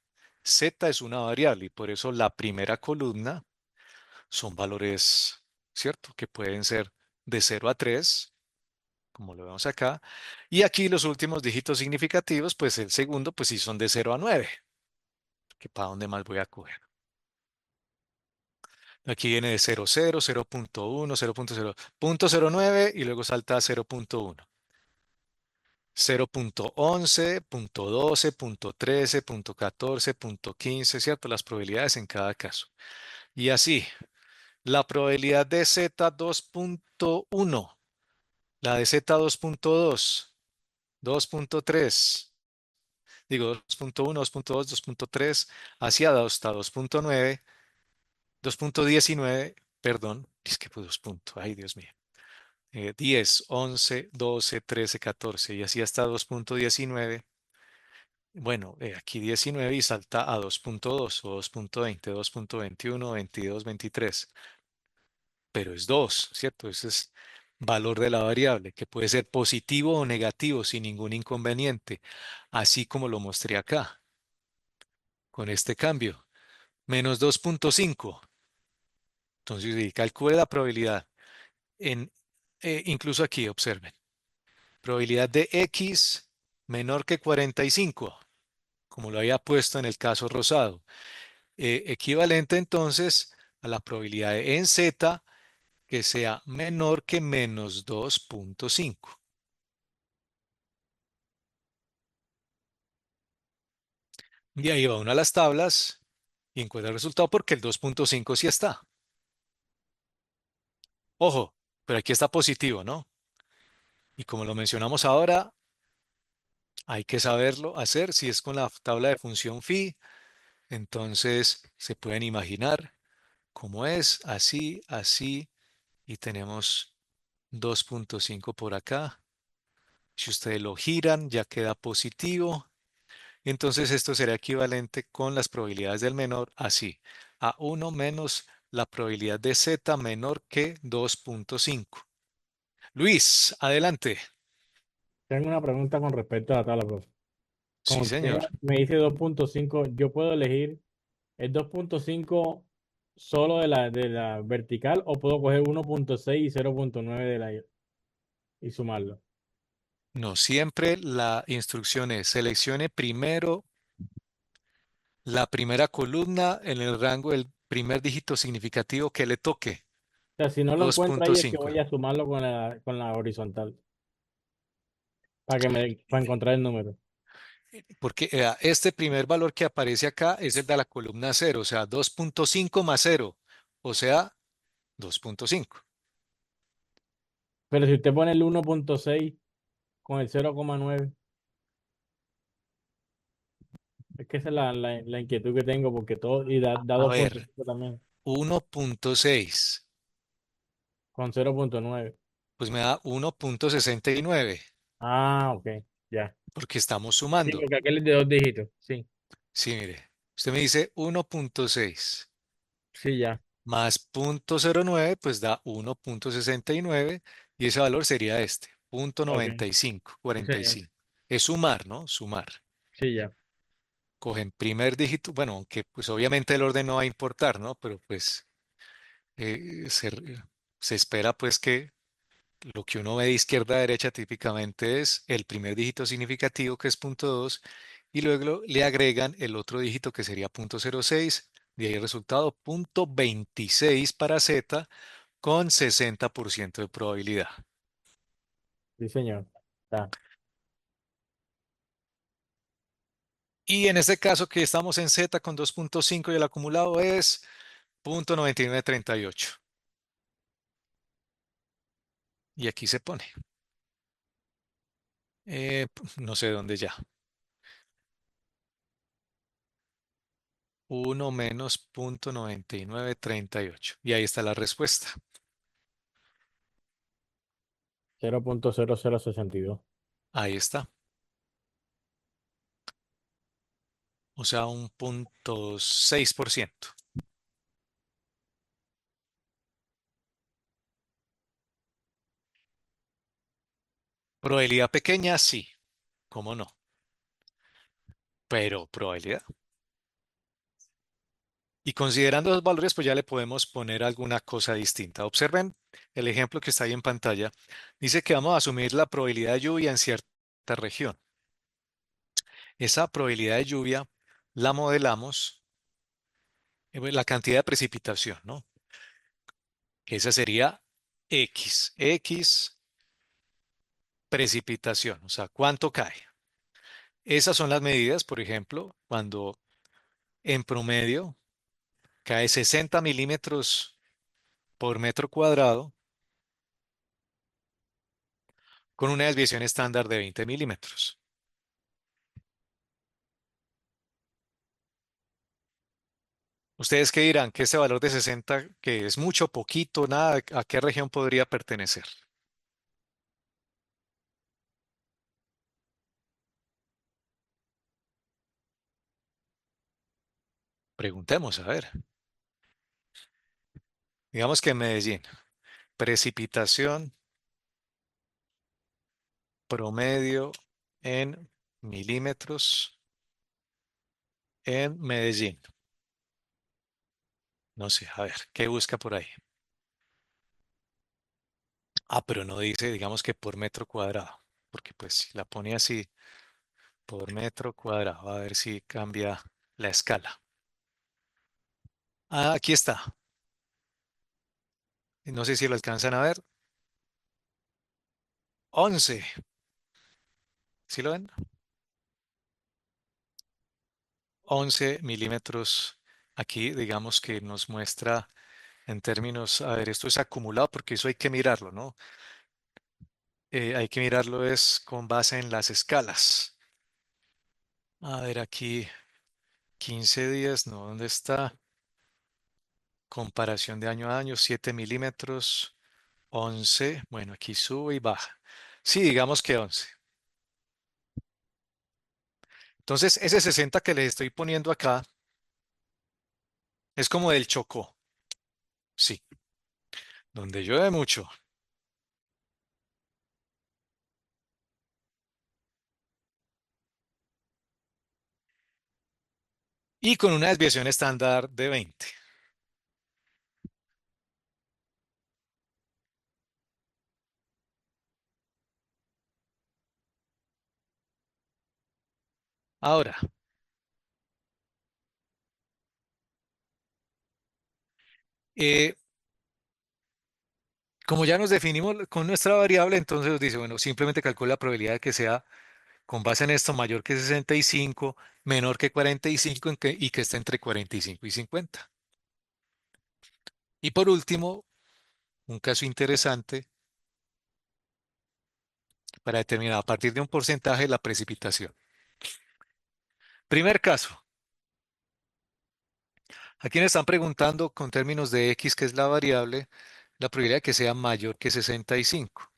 Z es una variable y por eso la primera columna son valores, ¿cierto? Que pueden ser de 0 a 3, como lo vemos acá. Y aquí los últimos dígitos significativos, pues el segundo, pues sí son de 0 a 9. ¿Que para dónde más voy a coger? Aquí viene de 0.0, 0.1, 0.0, 0.09 y luego salta a 0.1. 0.11, 0.12, 0.13, 0.14, 0.15, ¿cierto? Las probabilidades en cada caso. Y así, la probabilidad de Z2.1, la de Z2.2, 2.3, digo 2.1, 2.2, 2.3, hacia hasta 2.9, 2.19, perdón, es que pues 2 puntos, ay Dios mío, 10, 11, 12, 13, 14 y así hasta 2.19. Bueno, aquí 19 y salta a 2.2 o 2.20, 2.21, 22, 23, pero es 2, ¿cierto? Ese es valor de la variable, que puede ser positivo o negativo sin ningún inconveniente, así como lo mostré acá, con este cambio. Menos 2.5. Entonces, si calcule la probabilidad, en, incluso aquí, observen, probabilidad de X menor que 45, como lo había puesto en el caso rosado. Equivalente entonces a la probabilidad de en Z que sea menor que menos 2.5. Y ahí va uno a las tablas y encuentra el resultado porque el 2.5 sí está. Ojo, pero aquí está positivo, ¿no? Y como lo mencionamos ahora, hay que saberlo hacer. Si es con la tabla de función phi, entonces se pueden imaginar cómo es, así, así, y tenemos 2.5 por acá. Si ustedes lo giran, ya queda positivo. Entonces esto será equivalente con las probabilidades del menor así. A 1 menos la probabilidad de Z menor que 2.5. Luis, adelante. Tengo una pregunta con respecto a la tabla, profe. Sí, Como usted señor. me dice 2.5, yo puedo elegir el 2.5 solo de la vertical o puedo coger 1.6 y 0.9 y sumarlo. No, siempre la instrucción es seleccione primero la primera columna en el rango del primer dígito significativo que le toque, O sea, si no lo encuentro ahí es que 2.5. voy a sumarlo con la horizontal para encontrar el número. Porque este primer valor que aparece acá es el de la columna 0, o sea, 2.5 más 0, o sea, 2.5. Pero si usted pone el 1.6 con el 0.9, es que esa es la inquietud que tengo porque todo, y da A ver, 2.5 también, 1.6, con 0.9. pues me da 1.69, Ah, ok, ya. porque estamos Sí, sumando. porque aquel es de dos dígitos. Sí, Sí, mire, usted me dice 1.6 sí, ya. más 0.09, pues da 1.69 y ese valor sería este, punto Ok, 95, sí, señor. 45. Es sumar, ¿no? Sumar. Sí, ya. Cogen primer dígito, bueno, aunque pues obviamente el orden no va a importar, ¿no? Pero pues Se espera pues que lo que uno ve de izquierda a derecha típicamente es el primer dígito significativo, que es punto 2, y luego le agregan el otro dígito que sería punto 0,6. De ahí el resultado punto 26 para Z con 60% de probabilidad. Sí, señor. Está. Y en este caso que estamos en Z con 2,5 y el acumulado es punto 9938. Y aquí se pone. No sé dónde ya. 1 menos punto 9938. Y ahí está la respuesta. 0.0062. Ahí está. O sea, un punto 6%. Probabilidad pequeña, sí. ¿Cómo no? Pero probabilidad. Y considerando los valores, pues ya le podemos poner alguna cosa distinta. Observen el ejemplo que está ahí en pantalla. Dice que vamos a asumir la probabilidad de lluvia en cierta región. Esa probabilidad de lluvia la modelamos, la cantidad de precipitación, ¿no? Esa sería X. X, precipitación, o sea, ¿cuánto cae? Esas son las medidas, por ejemplo, cuando en promedio cae 60 milímetros por metro cuadrado con una desviación estándar de 20 milímetros. ¿Ustedes qué dirán? ¿Que ese valor de 60, que es mucho, poquito, nada, a qué región podría pertenecer? Preguntemos, a ver. Digamos que en Medellín, precipitación promedio en milímetros en Medellín. No sé, a ver, ¿qué busca por ahí? Ah, pero no dice, digamos que por metro cuadrado, porque pues si la pone así, por metro cuadrado, a ver si cambia la escala. Ah, aquí está. No sé si lo alcanzan a ver. 11. ¿Sí lo ven? 11 milímetros. Aquí, digamos que nos muestra en términos, a ver, esto es acumulado porque eso hay que mirarlo, ¿no? Hay que mirarlo es con base en las escalas. A ver, aquí 15 días, ¿no? ¿Dónde está? Comparación de año a año, 7 milímetros, 11. Bueno, aquí sube y baja. Sí, digamos que 11. Entonces, ese 60 que les estoy poniendo acá es como del Chocó. Sí, donde llueve mucho. Y con una desviación estándar de 20. Ahora, eh, como ya nos definimos con nuestra variable, entonces nos dice, bueno, simplemente calcula la probabilidad de que sea con base en esto mayor que 65, menor que 45 y que esté entre 45 y 50. Y por último, un caso interesante para determinar a partir de un porcentaje la precipitación. Primer caso, aquí me están preguntando con términos de X, que es la variable, la probabilidad de que sea mayor que 65.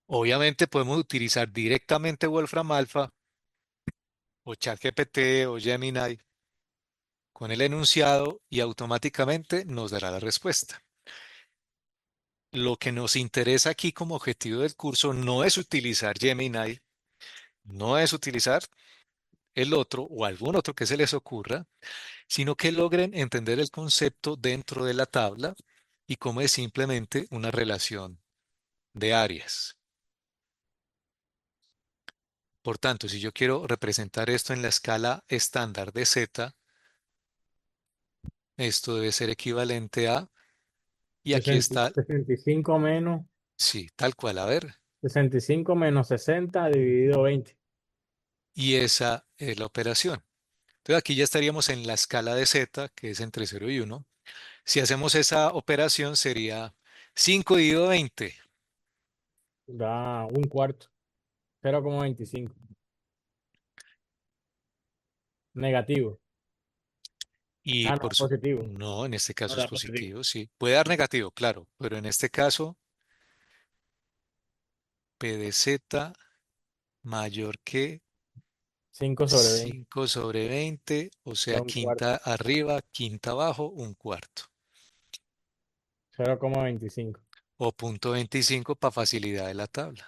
Obviamente podemos utilizar directamente Wolfram Alpha o ChatGPT o Gemini con el enunciado y automáticamente nos dará la respuesta. Lo que nos interesa aquí como objetivo del curso no es utilizar Gemini, no es utilizar el otro o algún otro que se les ocurra, sino que logren entender el concepto dentro de la tabla y como es simplemente una relación de áreas. Por tanto, si yo quiero representar esto en la escala estándar de Z, esto debe ser equivalente a, y aquí 60 está, 65 menos, sí, tal cual, a ver, 65 menos 60 dividido 20. y esa es la operación. Entonces aquí ya estaríamos en la escala de Z, que es entre 0 y 1. Si hacemos esa operación sería 5 dividido 20, Da un cuarto. 0,25. Negativo. y Ah, no, por su... positivo. No, en este No caso es da positivo. positivo, sí. Puede dar negativo, claro, pero en este caso P de Z mayor que 5/20. 5 sobre 20, o Da sea, un cuarto. quinta arriba, quinta abajo, un cuarto. 0,25. O punto 25 para facilidad de la tabla.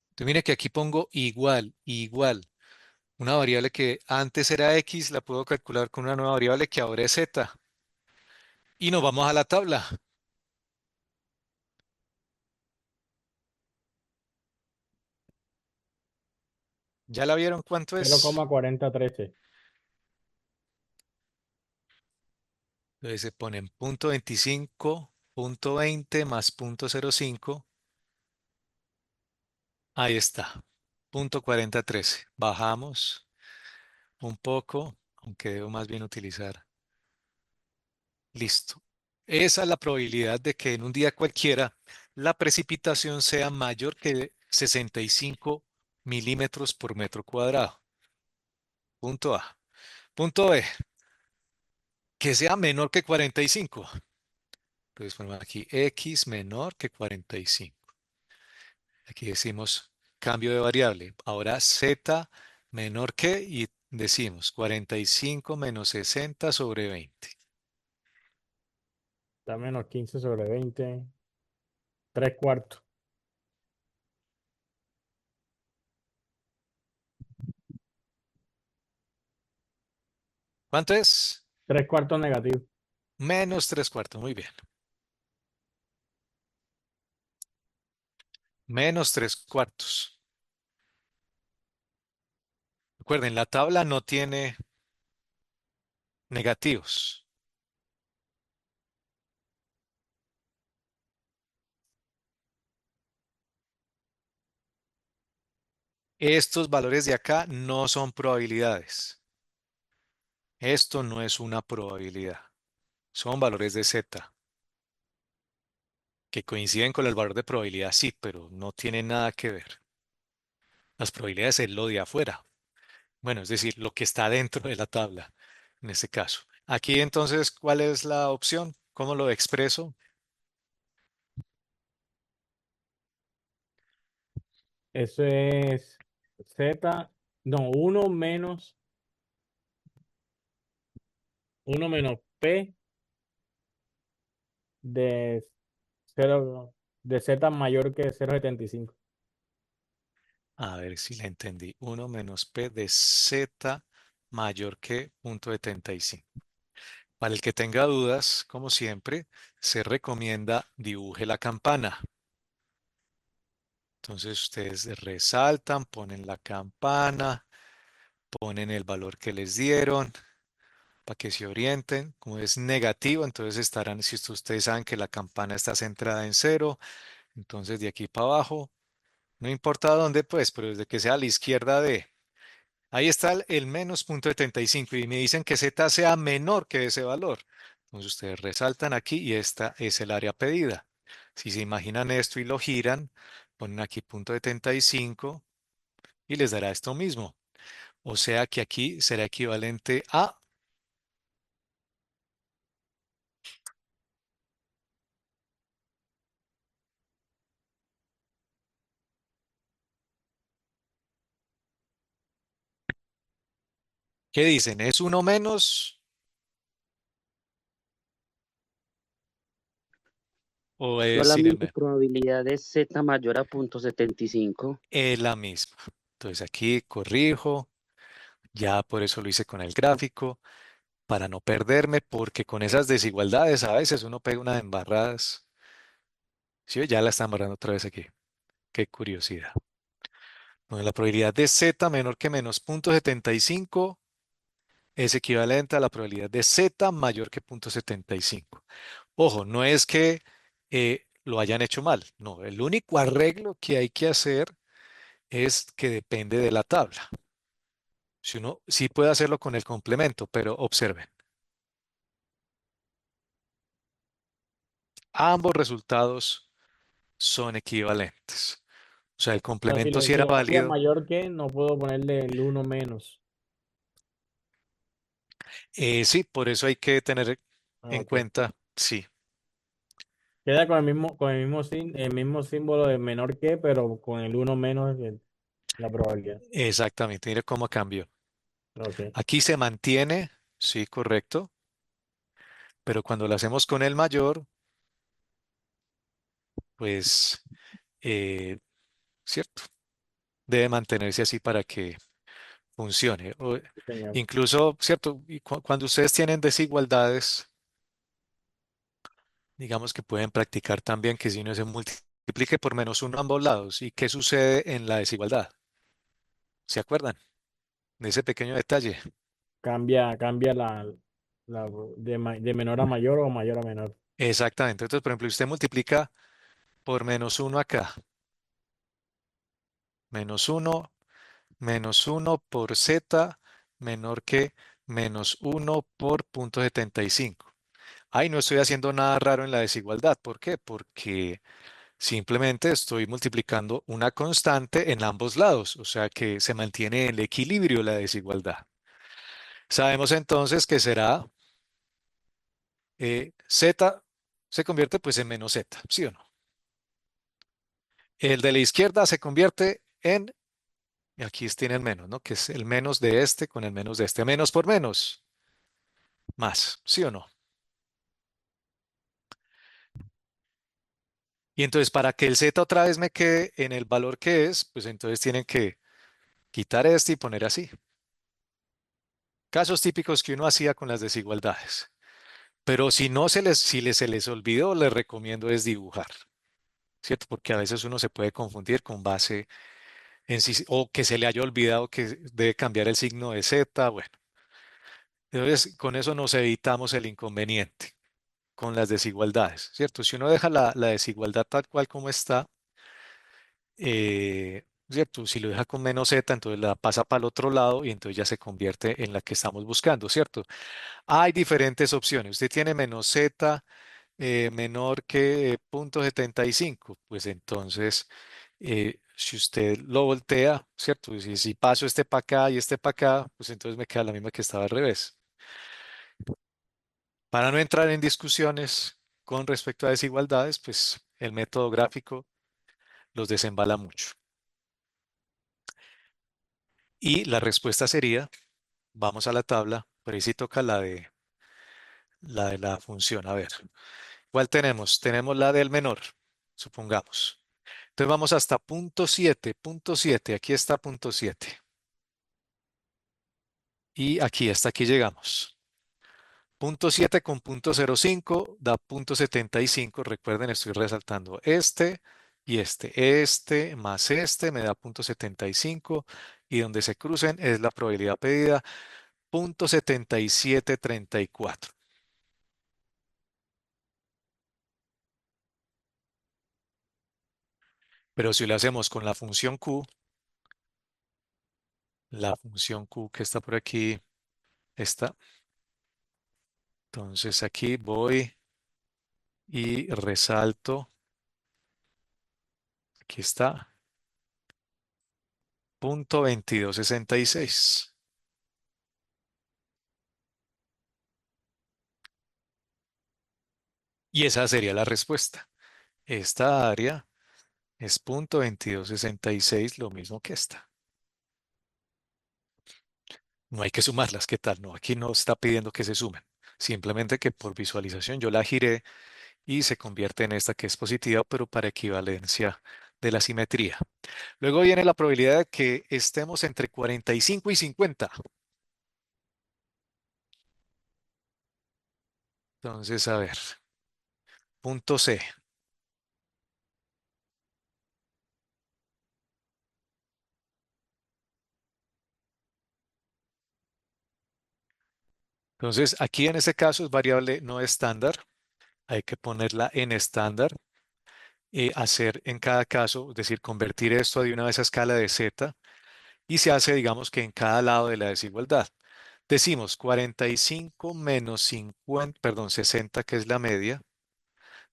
Entonces mire que aquí pongo igual, igual. Una variable que antes era X la puedo calcular con una nueva variable que ahora es Z. Y nos vamos a la tabla. ¿Ya la vieron cuánto es? 0,4013. Entonces se ponen punto 25, punto 20 más punto 05. Ahí está, punto 4013. Bajamos un poco, aunque debo más bien utilizar. Listo. Esa es la probabilidad de que en un día cualquiera la precipitación sea mayor que 65 milímetros por metro cuadrado. Punto A. Punto B, que sea menor que 45. Entonces ponemos aquí X menor que 45. Aquí decimos cambio de variable. Ahora Z menor que, y decimos 45 menos 60 sobre 20. Da menos 15/20. 3/4. ¿Cuánto es? 3/4 negativo. Menos 3 cuartos. Muy bien. Menos 3 cuartos. Recuerden, la tabla no tiene negativos. Estos valores de acá no son probabilidades. Esto no es una probabilidad. Son valores de Z que coinciden con el valor de probabilidad, sí, pero no tienen nada que ver. Las probabilidades es lo de afuera. Bueno, es decir, lo que está dentro de la tabla, en este caso. Aquí entonces, ¿cuál es la opción? ¿Cómo lo expreso? Eso es Z. No, uno menos P de 0, de Z mayor que 0,75. A ver si la entendí. 1 menos P de Z mayor que punto 75. Para el que tenga dudas, como siempre, se recomienda dibuje la campana. Entonces ustedes resaltan, ponen la campana, ponen el valor que les dieron para que se orienten. Como es negativo, entonces estarán, si ustedes saben que la campana está centrada en cero, entonces de aquí para abajo, no importa dónde, pues, pero desde que sea a la izquierda de, ahí está el menos punto 75 y me dicen que Z sea menor que ese valor. Entonces ustedes resaltan aquí y esta es el área pedida. Si se imaginan esto y lo giran, ponen aquí punto 75 y les dará esto mismo. O sea que aquí será equivalente a, ¿qué dicen? ¿Es uno menos o es sin el Solamente menos? probabilidad de Z mayor a 0,75. Es la misma. Entonces aquí corrijo, ya por eso lo hice con el gráfico. para no perderme, porque con esas desigualdades a veces uno pega unas embarradas. Sí, ve, ya la está embarrando otra vez aquí. Qué curiosidad. Bueno, la probabilidad de z menor que menos 0,75 es equivalente a la probabilidad de z mayor que 0,75. Ojo, no es que lo hayan hecho mal, no, el único arreglo que hay que hacer es que depende de la tabla. Si uno sí puede hacerlo con el complemento, pero observen, ambos resultados son equivalentes. O sea, el O sea, complemento sí si era le cambia válido. mayor que, no puedo ponerle el 1 menos. Sí, por eso hay que tener Ah, en ok. cuenta, sí, Queda el mismo símbolo de menor que, pero con el 1 menos la probabilidad. exactamente. Mire cómo cambió. Ok. Aquí se mantiene, sí, correcto, pero cuando lo hacemos con el mayor, pues, cierto, debe mantenerse así para que funcione. Sí, señor. Incluso, cierto, y cuando ustedes tienen desigualdades, digamos que pueden practicar también que si uno se multiplique por -1 a ambos lados. ¿Y qué sucede en la desigualdad? ¿Se acuerdan de ese pequeño detalle? Cambia de menor a mayor o mayor a menor. Exactamente. Entonces, por ejemplo, usted multiplica por -1 acá, -1, -1 por z menor que -1 por 0,75. Ahí no estoy haciendo nada raro en la desigualdad. ¿Por qué? Porque simplemente estoy multiplicando una constante en ambos lados, o sea que se mantiene el equilibrio la desigualdad. Sabemos entonces que será z se convierte pues en menos z, ¿sí o no? El de la izquierda se convierte en, y aquí tiene el menos, ¿no? Que es el menos de este con el menos de este. Menos por menos, más, ¿sí o no? Y entonces para que el z otra vez me quede en el valor que es, pues entonces tienen que quitar este y poner así. Casos típicos que uno hacía con las desigualdades. Pero si no se les olvidó, les recomiendo es dibujar, ¿cierto? Porque a veces uno se puede confundir con base en sí, o que se le haya olvidado que debe cambiar el signo de Z. Bueno, entonces con eso nos evitamos el inconveniente con las desigualdades, ¿cierto? Si uno deja la desigualdad tal cual como está, ¿cierto? Si lo deja con -z, entonces la pasa para el otro lado y entonces ya se convierte en la que estamos buscando, ¿cierto? Hay diferentes opciones. Usted tiene -z menor que 0,75, pues entonces, si usted lo voltea, ¿cierto? Si paso este para acá y este para acá, pues entonces me queda la misma que estaba al revés. Para no entrar en discusiones con respecto a desigualdades, pues el método gráfico los desembala mucho. Y la respuesta sería, vamos a la tabla, pero ahí sí toca la función. A ver, ¿cuál tenemos? Tenemos la del menor, supongamos. Entonces vamos hasta punto 7, aquí está punto 7. Y aquí, hasta aquí llegamos. Punto 7 con punto 0,5 da punto 75. Recuerden, estoy resaltando este y este. Este más este me da punto 75 y donde se crucen es la probabilidad pedida, punto 7734. Pero si lo hacemos con la función Q que está por aquí, está. Entonces aquí voy y resalto. Aquí está. Punto 2266. Y esa sería la respuesta. Esta área es punto 2266, lo mismo que esta. No hay que sumarlas, ¿qué tal? No, aquí no está pidiendo que se sumen. Simplemente que por visualización yo la giré y se convierte en esta que es positiva, pero para equivalencia de la simetría. Luego viene la probabilidad de que estemos entre 45 y 50. Entonces, a ver, punto C. Entonces, aquí en este caso es variable no estándar. Hay que ponerla en estándar. Hacer en cada caso, es decir, convertir esto de una vez a escala de z y se hace, digamos que en cada lado de la desigualdad. Decimos 45 menos 50, perdón, 60, que es la media,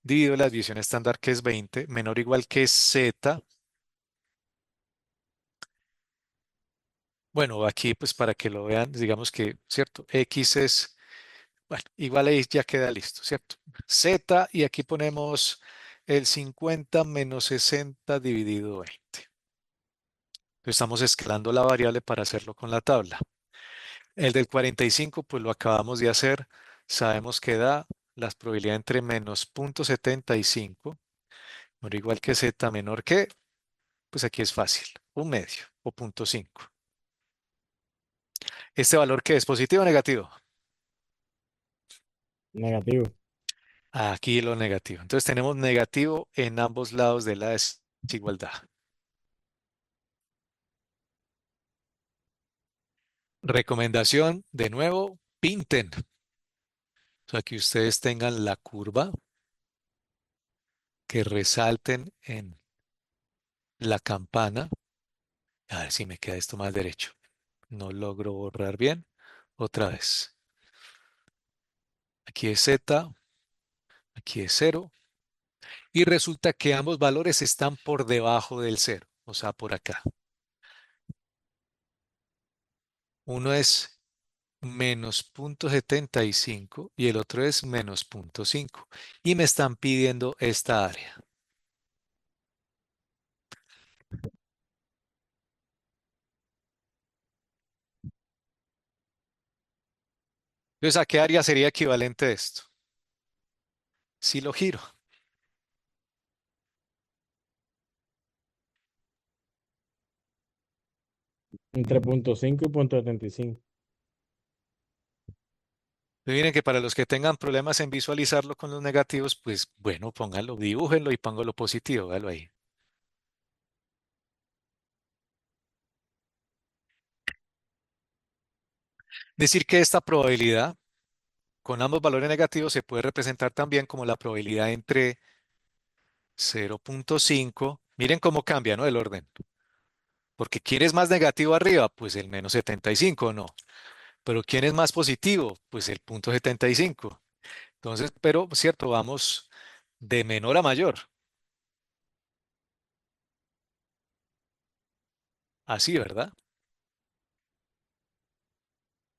dividido la desviación estándar, que es 20, menor o igual que z. Bueno, aquí pues para que lo vean, digamos que, ¿cierto? X es, bueno, igual ahí ya queda listo, ¿cierto? Z y aquí ponemos el 50 menos 60 dividido 20. Estamos escalando la variable para hacerlo con la tabla. El del 45, pues lo acabamos de hacer. Sabemos que da la probabilidad entre menos 0,75, menor o igual que z menor que, pues aquí es fácil, un medio o 0,5. ¿Este valor qué es? ¿Positivo o negativo? Negativo. Aquí lo negativo. Entonces tenemos negativo en ambos lados de la desigualdad. Recomendación, de nuevo, pinten. O sea, que ustedes tengan la curva, que resalten en la campana. A ver si me queda esto más derecho. No logro borrar bien. Otra vez. Aquí es Z, aquí es 0. Y resulta que ambos valores están por debajo del 0. O sea, por acá. Uno es menos 0,75 y el otro es menos 0,5. Y me están pidiendo esta área. Entonces, ¿a qué área sería equivalente esto? Si lo giro. Entre punto 5 y punto 75. Miren que para los que tengan problemas en visualizarlo con los negativos, pues bueno, pónganlo, dibújenlo y pónganlo positivo, véalo ahí. Decir que esta probabilidad con ambos valores negativos se puede representar también como la probabilidad entre 0,5. Miren cómo cambia, ¿no? El orden. Porque ¿quién es más negativo arriba? Pues el menos 75, ¿no? Pero ¿quién es más positivo? Pues el punto 75. Entonces, pero, cierto, vamos de menor a mayor. Así, ¿verdad?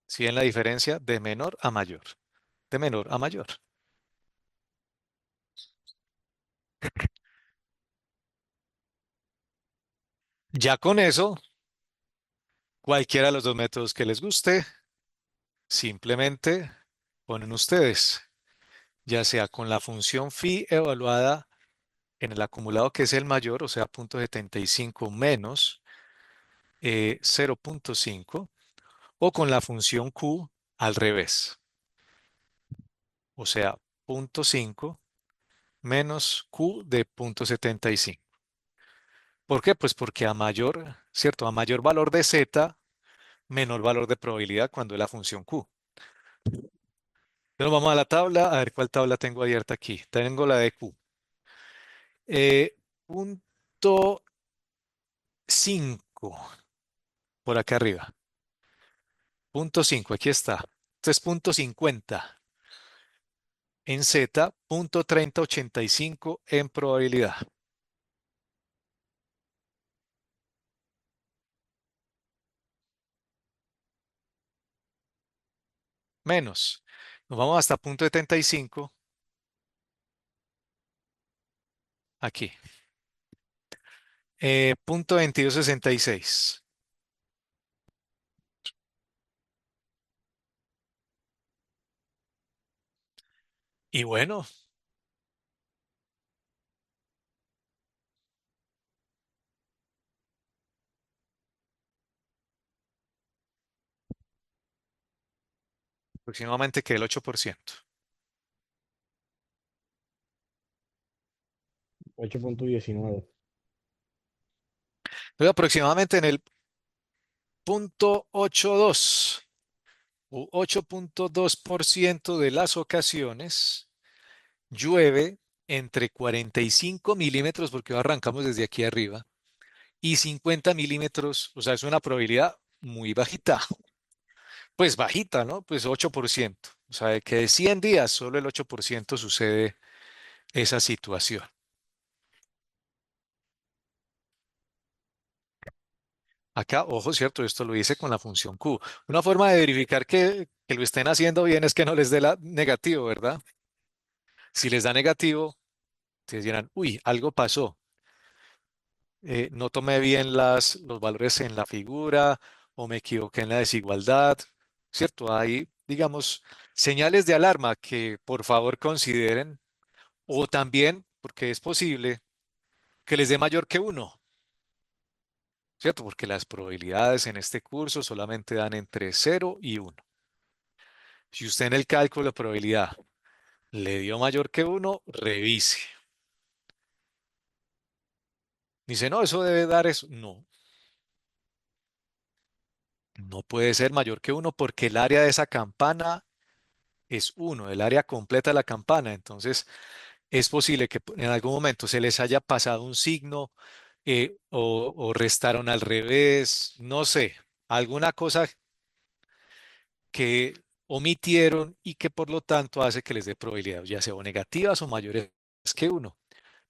¿Sí en la diferencia de menor a mayor? De menor a mayor. Ya con eso, cualquiera de los dos métodos que les guste, simplemente ponen ustedes, ya sea con la función phi evaluada en el acumulado que es el mayor, o sea, 0,75 menos 0,5, o con la función q al revés, o sea, 0,5 menos q de 0,75. ¿Por qué? Pues porque a mayor, ¿cierto? A mayor valor de z, menor valor de probabilidad cuando es la función q. Entonces vamos a la tabla, a ver cuál tabla tengo abierta aquí. Tengo la de q. Punto 5 por acá arriba. Punto 5, aquí está. Entonces punto 50 en z, punto 3085 en probabilidad. Menos. Nos vamos hasta punto 75 aquí. Punto 2266. Y bueno, aproximadamente que el 8%. 8.19. Entonces, aproximadamente en el punto 82 u 8.2% de las ocasiones llueve entre 45 milímetros, porque arrancamos desde aquí arriba, y 50 milímetros, o sea, es una probabilidad muy bajita. Pues bajita, ¿no? Pues 8%. O sea, de que de 100 días solo el 8% sucede esa situación. Acá, ojo, cierto, esto lo hice con la función Q. Una forma de verificar que lo estén haciendo bien es que no les dé la negativo, ¿verdad? Si les da negativo, ustedes dirán, uy, algo pasó. No tomé bien los valores en la figura o me equivoqué en la desigualdad, ¿cierto? Hay, digamos, señales de alarma que por favor consideren o también, porque es posible, que les dé mayor que uno, ¿cierto? Porque las probabilidades en este curso solamente dan entre 0 y 1. Si usted en el cálculo de probabilidad le dio mayor que uno, revise. Dice, no, eso debe dar eso. No, no puede ser mayor que uno porque el área de esa campana es 1, el área completa de la campana. Entonces, es posible que en algún momento se les haya pasado un signo o restaron al revés, no sé, alguna cosa que omitieron y que por lo tanto hace que les dé probabilidad, ya sea o negativas o mayores que uno.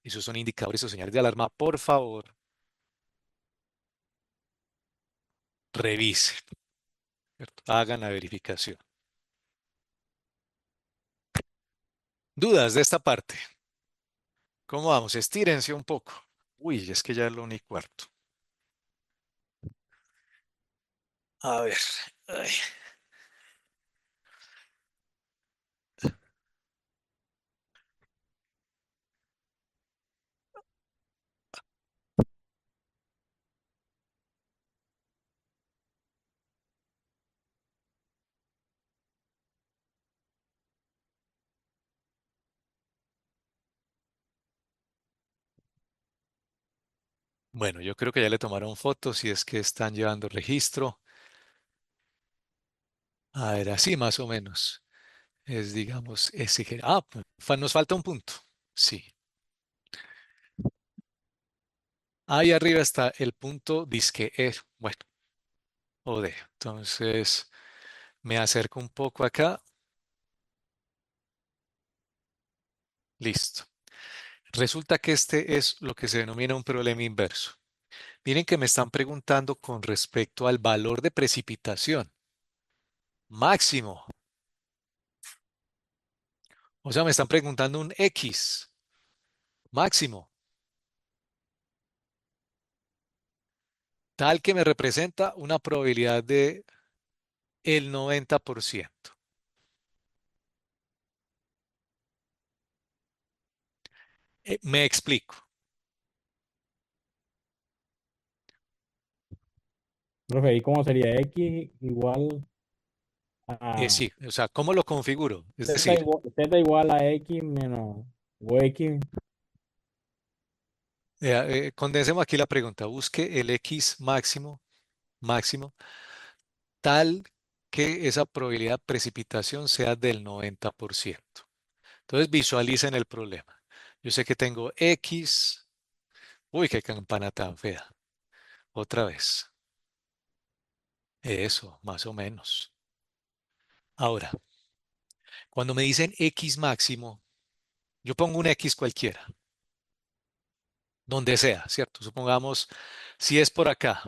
Esos son indicadores o señales de alarma. Por favor, revisen, ¿cierto? Hagan la verificación. ¿Dudas de esta parte? ¿Cómo vamos? Estírense un poco. Uy, es que ya es lo 1:15. A ver. Ay. Bueno, yo creo que ya le tomaron fotos si es que están llevando registro. A ver, así más o menos. Es, digamos, ese. Pues, nos falta un punto. Sí. Ahí arriba está el punto disque E. Bueno, o D. Entonces, me acerco un poco acá. Listo. Resulta que este es lo que se denomina un problema inverso. Miren que me están preguntando con respecto al valor de precipitación máximo. O sea, me están preguntando un X máximo, tal que me representa una probabilidad de el 90%. Me explico. Profe, ¿y cómo sería? X igual a Sí, o sea, ¿cómo lo configuro? Es decir, Z igual a X menos o X. condensemos aquí la pregunta. Busque el X máximo, tal que esa probabilidad de precipitación sea del 90%. Entonces visualicen el problema. Yo sé que tengo X. Uy, qué campana tan fea. Otra vez. Eso, más o menos. Ahora, cuando me dicen X máximo, yo pongo un X cualquiera, donde sea, ¿cierto? Supongamos, si es por acá,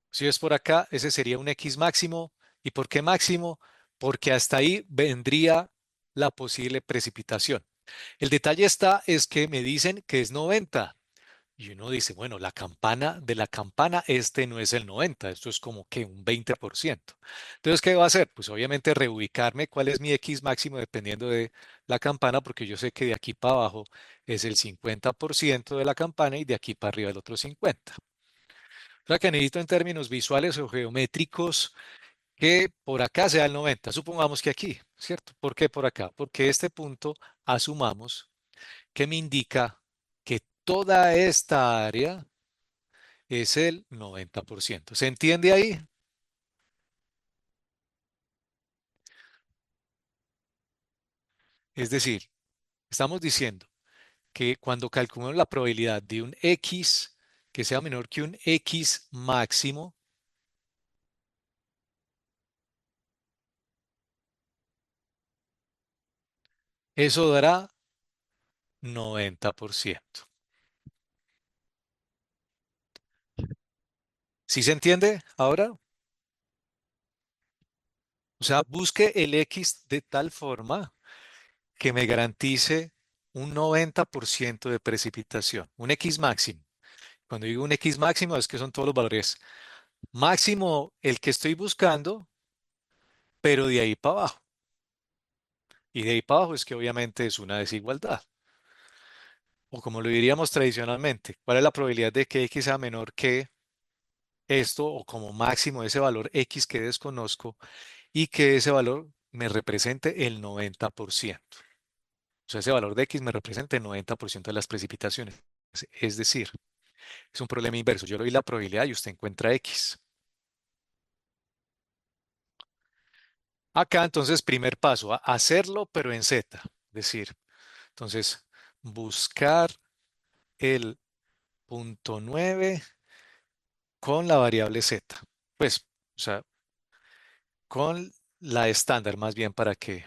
si es por acá, ese sería un X máximo. ¿Y por qué máximo? Porque hasta ahí vendría la posible precipitación. El detalle es que me dicen que es 90. Y uno dice, bueno, la campana de la campana, este no es el 90, esto es como que un 20%. Entonces, ¿qué va a hacer? Pues obviamente reubicarme cuál es mi X máximo dependiendo de la campana, porque yo sé que de aquí para abajo es el 50% de la campana y de aquí para arriba el otro 50%. O sea que necesito en términos visuales o geométricos que por acá sea el 90. Supongamos que aquí, ¿cierto? ¿Por qué por acá? Porque este punto asumamos que me indica que toda esta área es el 90%. ¿Se entiende ahí? Es decir, estamos diciendo que cuando calculamos la probabilidad de un X que sea menor que un X máximo, eso dará 90%. ¿Sí se entiende ahora? O sea, busque el X de tal forma que me garantice un 90% de precipitación, un X máximo. Cuando digo un X máximo es que son todos los valores máximo el que estoy buscando, pero de ahí para abajo. Y de ahí para abajo es que obviamente es una desigualdad. O como lo diríamos tradicionalmente, ¿cuál es la probabilidad de que X sea menor que esto o como máximo ese valor X que desconozco y que ese valor me represente el 90%? O sea, ese valor de X me representa el 90% de las precipitaciones. Es decir, es un problema inverso. Yo le doy la probabilidad y usted encuentra X. Acá entonces, primer paso, hacerlo pero en Z. Es decir, entonces, buscar el punto 9 con la variable Z. Pues, o sea, con la estándar más bien para que...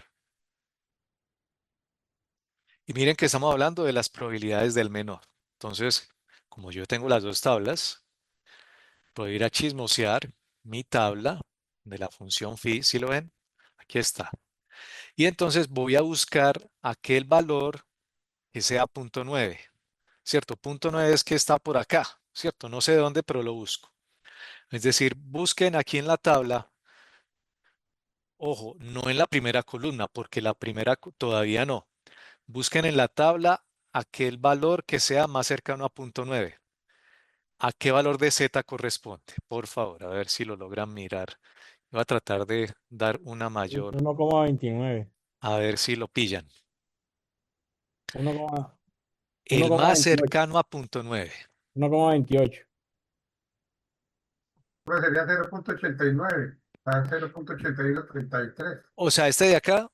Y miren que estamos hablando de las probabilidades del menor. Entonces, como yo tengo las dos tablas, puedo ir a chismosear mi tabla de la función phi, ¿sí lo ven? Aquí está. Y entonces voy a buscar aquel valor que sea punto 9, ¿cierto? Punto 9 es que está por acá, ¿cierto? No sé dónde, pero lo busco. Es decir, busquen aquí en la tabla, ojo, no en la primera columna, porque la primera todavía no. Busquen en la tabla aquel valor que sea más cercano a punto 9. ¿A qué valor de z corresponde? Por favor, a ver si lo logran mirar. Voy a tratar de dar una mayor, 1,29. a ver si lo pillan. El más 1,28. cercano a punto 9. 1,28. Pues sería 0,89, a 0,8133. O sea, este de acá,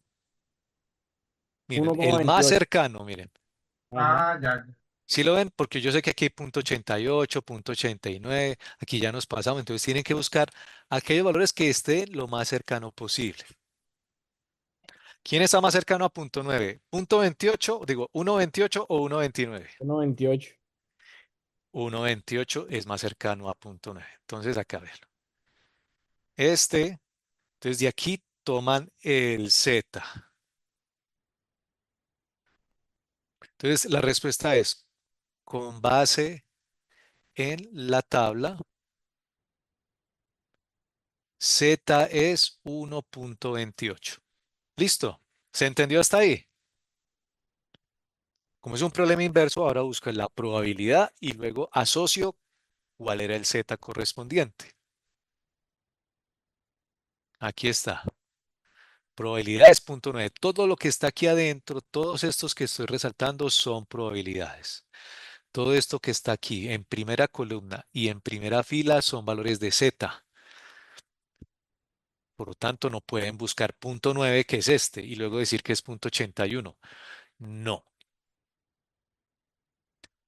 miren, el más 1,28. cercano, miren. Ajá. Ah, ya. ¿Sí lo ven? Porque yo sé que aquí hay punto 88, punto 89, aquí ya nos pasamos, entonces tienen que buscar aquellos valores que estén lo más cercano posible. ¿Quién está más cercano a punto 9? ¿Punto 28? Digo, 1,28 o 1,29. 1,28. 1,28 es más cercano a punto 9. Entonces acá ven. Entonces de aquí toman el Z. Entonces la respuesta es, con base en la tabla, Z es 1,28. ¿Listo? ¿Se entendió hasta ahí? Como es un problema inverso, ahora busco la probabilidad y luego asocio cuál era el Z correspondiente. Aquí está. Probabilidades punto 9. Todo lo que está aquí adentro, todos estos que estoy resaltando son probabilidades. Todo esto que está aquí en primera columna y en primera fila son valores de Z. Por lo tanto, no pueden buscar punto 9, que es este, y luego decir que es punto 81. No.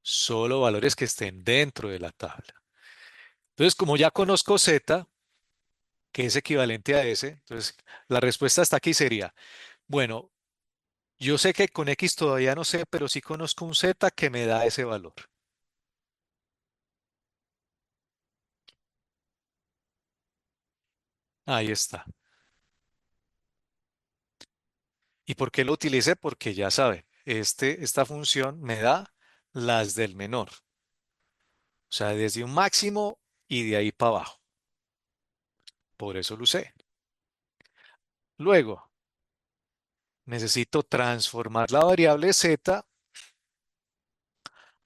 Solo valores que estén dentro de la tabla. Entonces, como ya conozco Z, que es equivalente a S, entonces la respuesta hasta aquí sería, bueno, yo sé que con X todavía no sé, pero sí conozco un Z que me da ese valor. Ahí está. ¿Y por qué lo utilicé? Porque ya saben, esta función me da las del menor. O sea, desde un máximo y de ahí para abajo. Por eso lo usé. Luego, necesito transformar la variable Z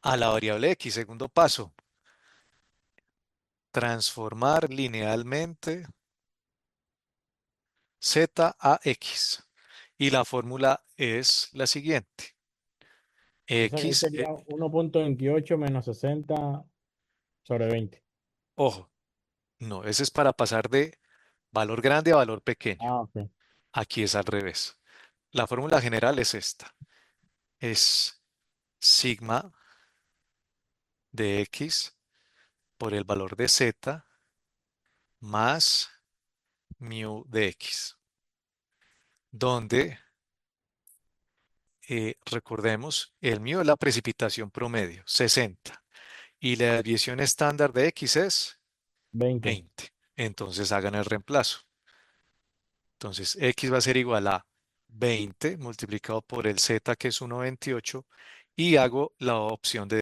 a la variable X. Segundo paso, transformar linealmente Z a X. Y la fórmula es la siguiente. O sea, que X, sería 1.28 menos 60 sobre 20. ojo, no, ese es para pasar de valor grande a valor pequeño. Ah, ok. Aquí es al revés. La fórmula general es esta. Es sigma de X por el valor de Z más mu de X, donde recordemos, el mu es la precipitación promedio, 60, y la desviación estándar de X es 20. 20. Entonces hagan el reemplazo. Entonces X va a ser igual a 20 multiplicado por el Z, que es 1,28, y hago la opción de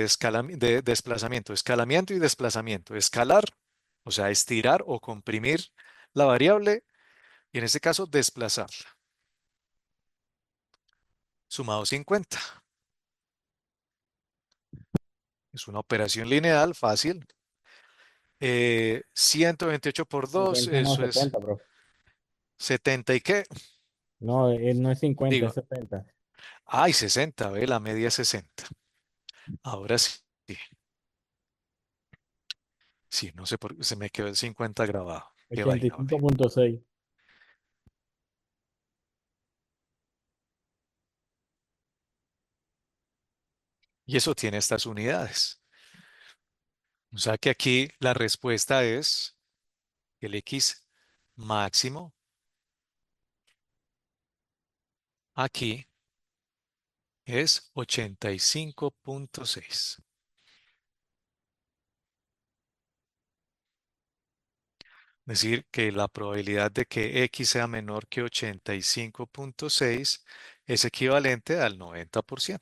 desplazamiento, escalamiento y desplazamiento. Escalar, o sea, estirar o comprimir la variable, y en este caso desplazarla. Sumado 50. Es una operación lineal fácil. 128 por 2, 50 no, eso es 70, bro. 70 y qué. No, no es 50, es Digo, 70. ay, 60, ve, la media es 60. Ahora sí. Sí, no sé por qué se me quedó el 50 grabado. Qué vaina, vale. 85.6. Y eso tiene estas unidades. O sea que aquí la respuesta es el X máximo aquí es 85.6. Es decir, que la probabilidad de que X sea menor que 85.6 es equivalente al 90%.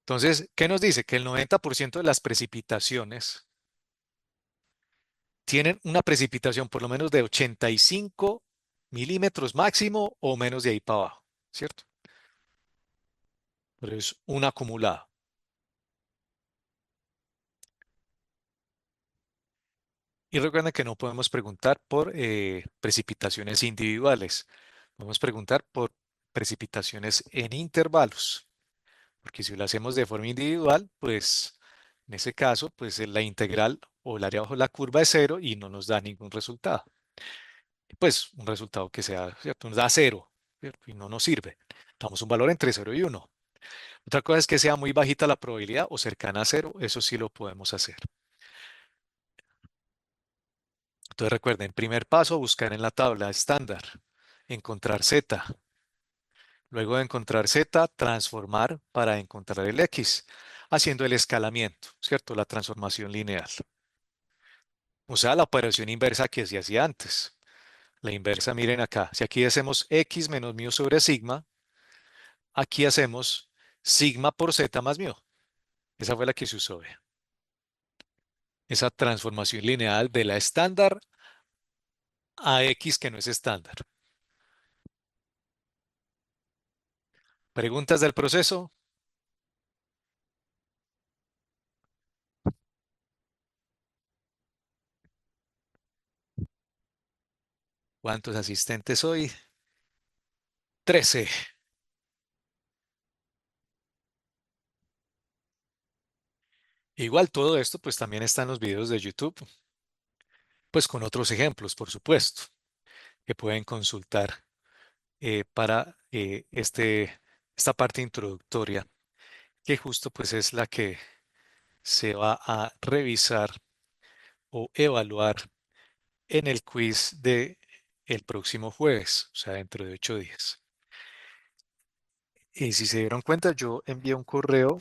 Entonces, ¿qué nos dice? Que el 90% de las precipitaciones tienen una precipitación por lo menos de 85 milímetros máximo o menos de ahí para abajo, ¿cierto? Pero es un acumulado. Y recuerden que no podemos preguntar por precipitaciones individuales. Podemos preguntar por precipitaciones en intervalos. Porque si lo hacemos de forma individual, pues en ese caso, pues la integral o el área bajo la curva es cero y no nos da ningún resultado. Pues un resultado que sea, ¿cierto? Nos da cero, ¿cierto? Y no nos sirve. Damos un valor entre 0 y 1. Otra cosa es que sea muy bajita la probabilidad o cercana a cero. Eso sí lo podemos hacer. Entonces recuerden, primer paso, buscar en la tabla estándar, encontrar Z. Luego de encontrar Z, transformar para encontrar el X, haciendo el escalamiento, ¿cierto? La transformación lineal. O sea, la operación inversa que se hacía antes. La inversa, miren acá. Si aquí hacemos X menos mu sobre sigma, aquí hacemos sigma por Z más mu. Esa fue la que se usó, vea. Esa transformación lineal de la estándar a X que no es estándar. ¿Preguntas del proceso? ¿Cuántos asistentes hoy? 13. Igual todo esto pues también está en los videos de YouTube, pues con otros ejemplos, por supuesto, que pueden consultar para esta parte introductoria, que justo pues es la que se va a revisar o evaluar en el quiz de el próximo jueves, o sea, dentro de 8 días. Y si se dieron cuenta, yo envié un correo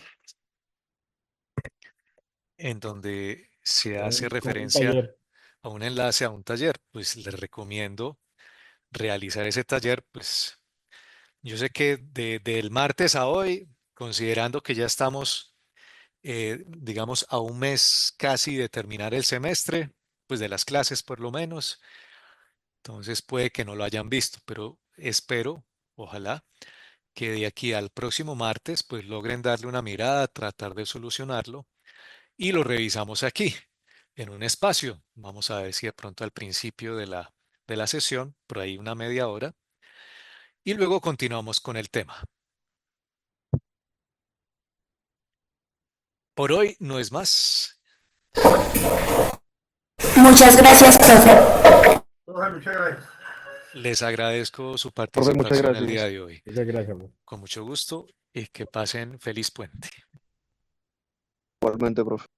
en donde se hace Con un referencia taller. a un enlace a un taller. Pues les recomiendo realizar ese taller. Pues yo sé que del martes a hoy, considerando que ya estamos, digamos, a un mes casi de terminar el semestre, pues de las clases por lo menos, entonces puede que no lo hayan visto, pero espero, ojalá, que de aquí al próximo martes, pues logren darle una mirada, tratar de solucionarlo y lo revisamos aquí en un espacio. Vamos a ver si de pronto al principio de la sesión, por ahí una media hora, y luego continuamos con el tema. Por hoy no es más. Muchas gracias, profe. Profe, muchas gracias. Les agradezco su Profe, muchas participación el día gracias. de hoy. Muchas gracias, profe. Con mucho gusto y que pasen feliz puente. Igualmente, profe.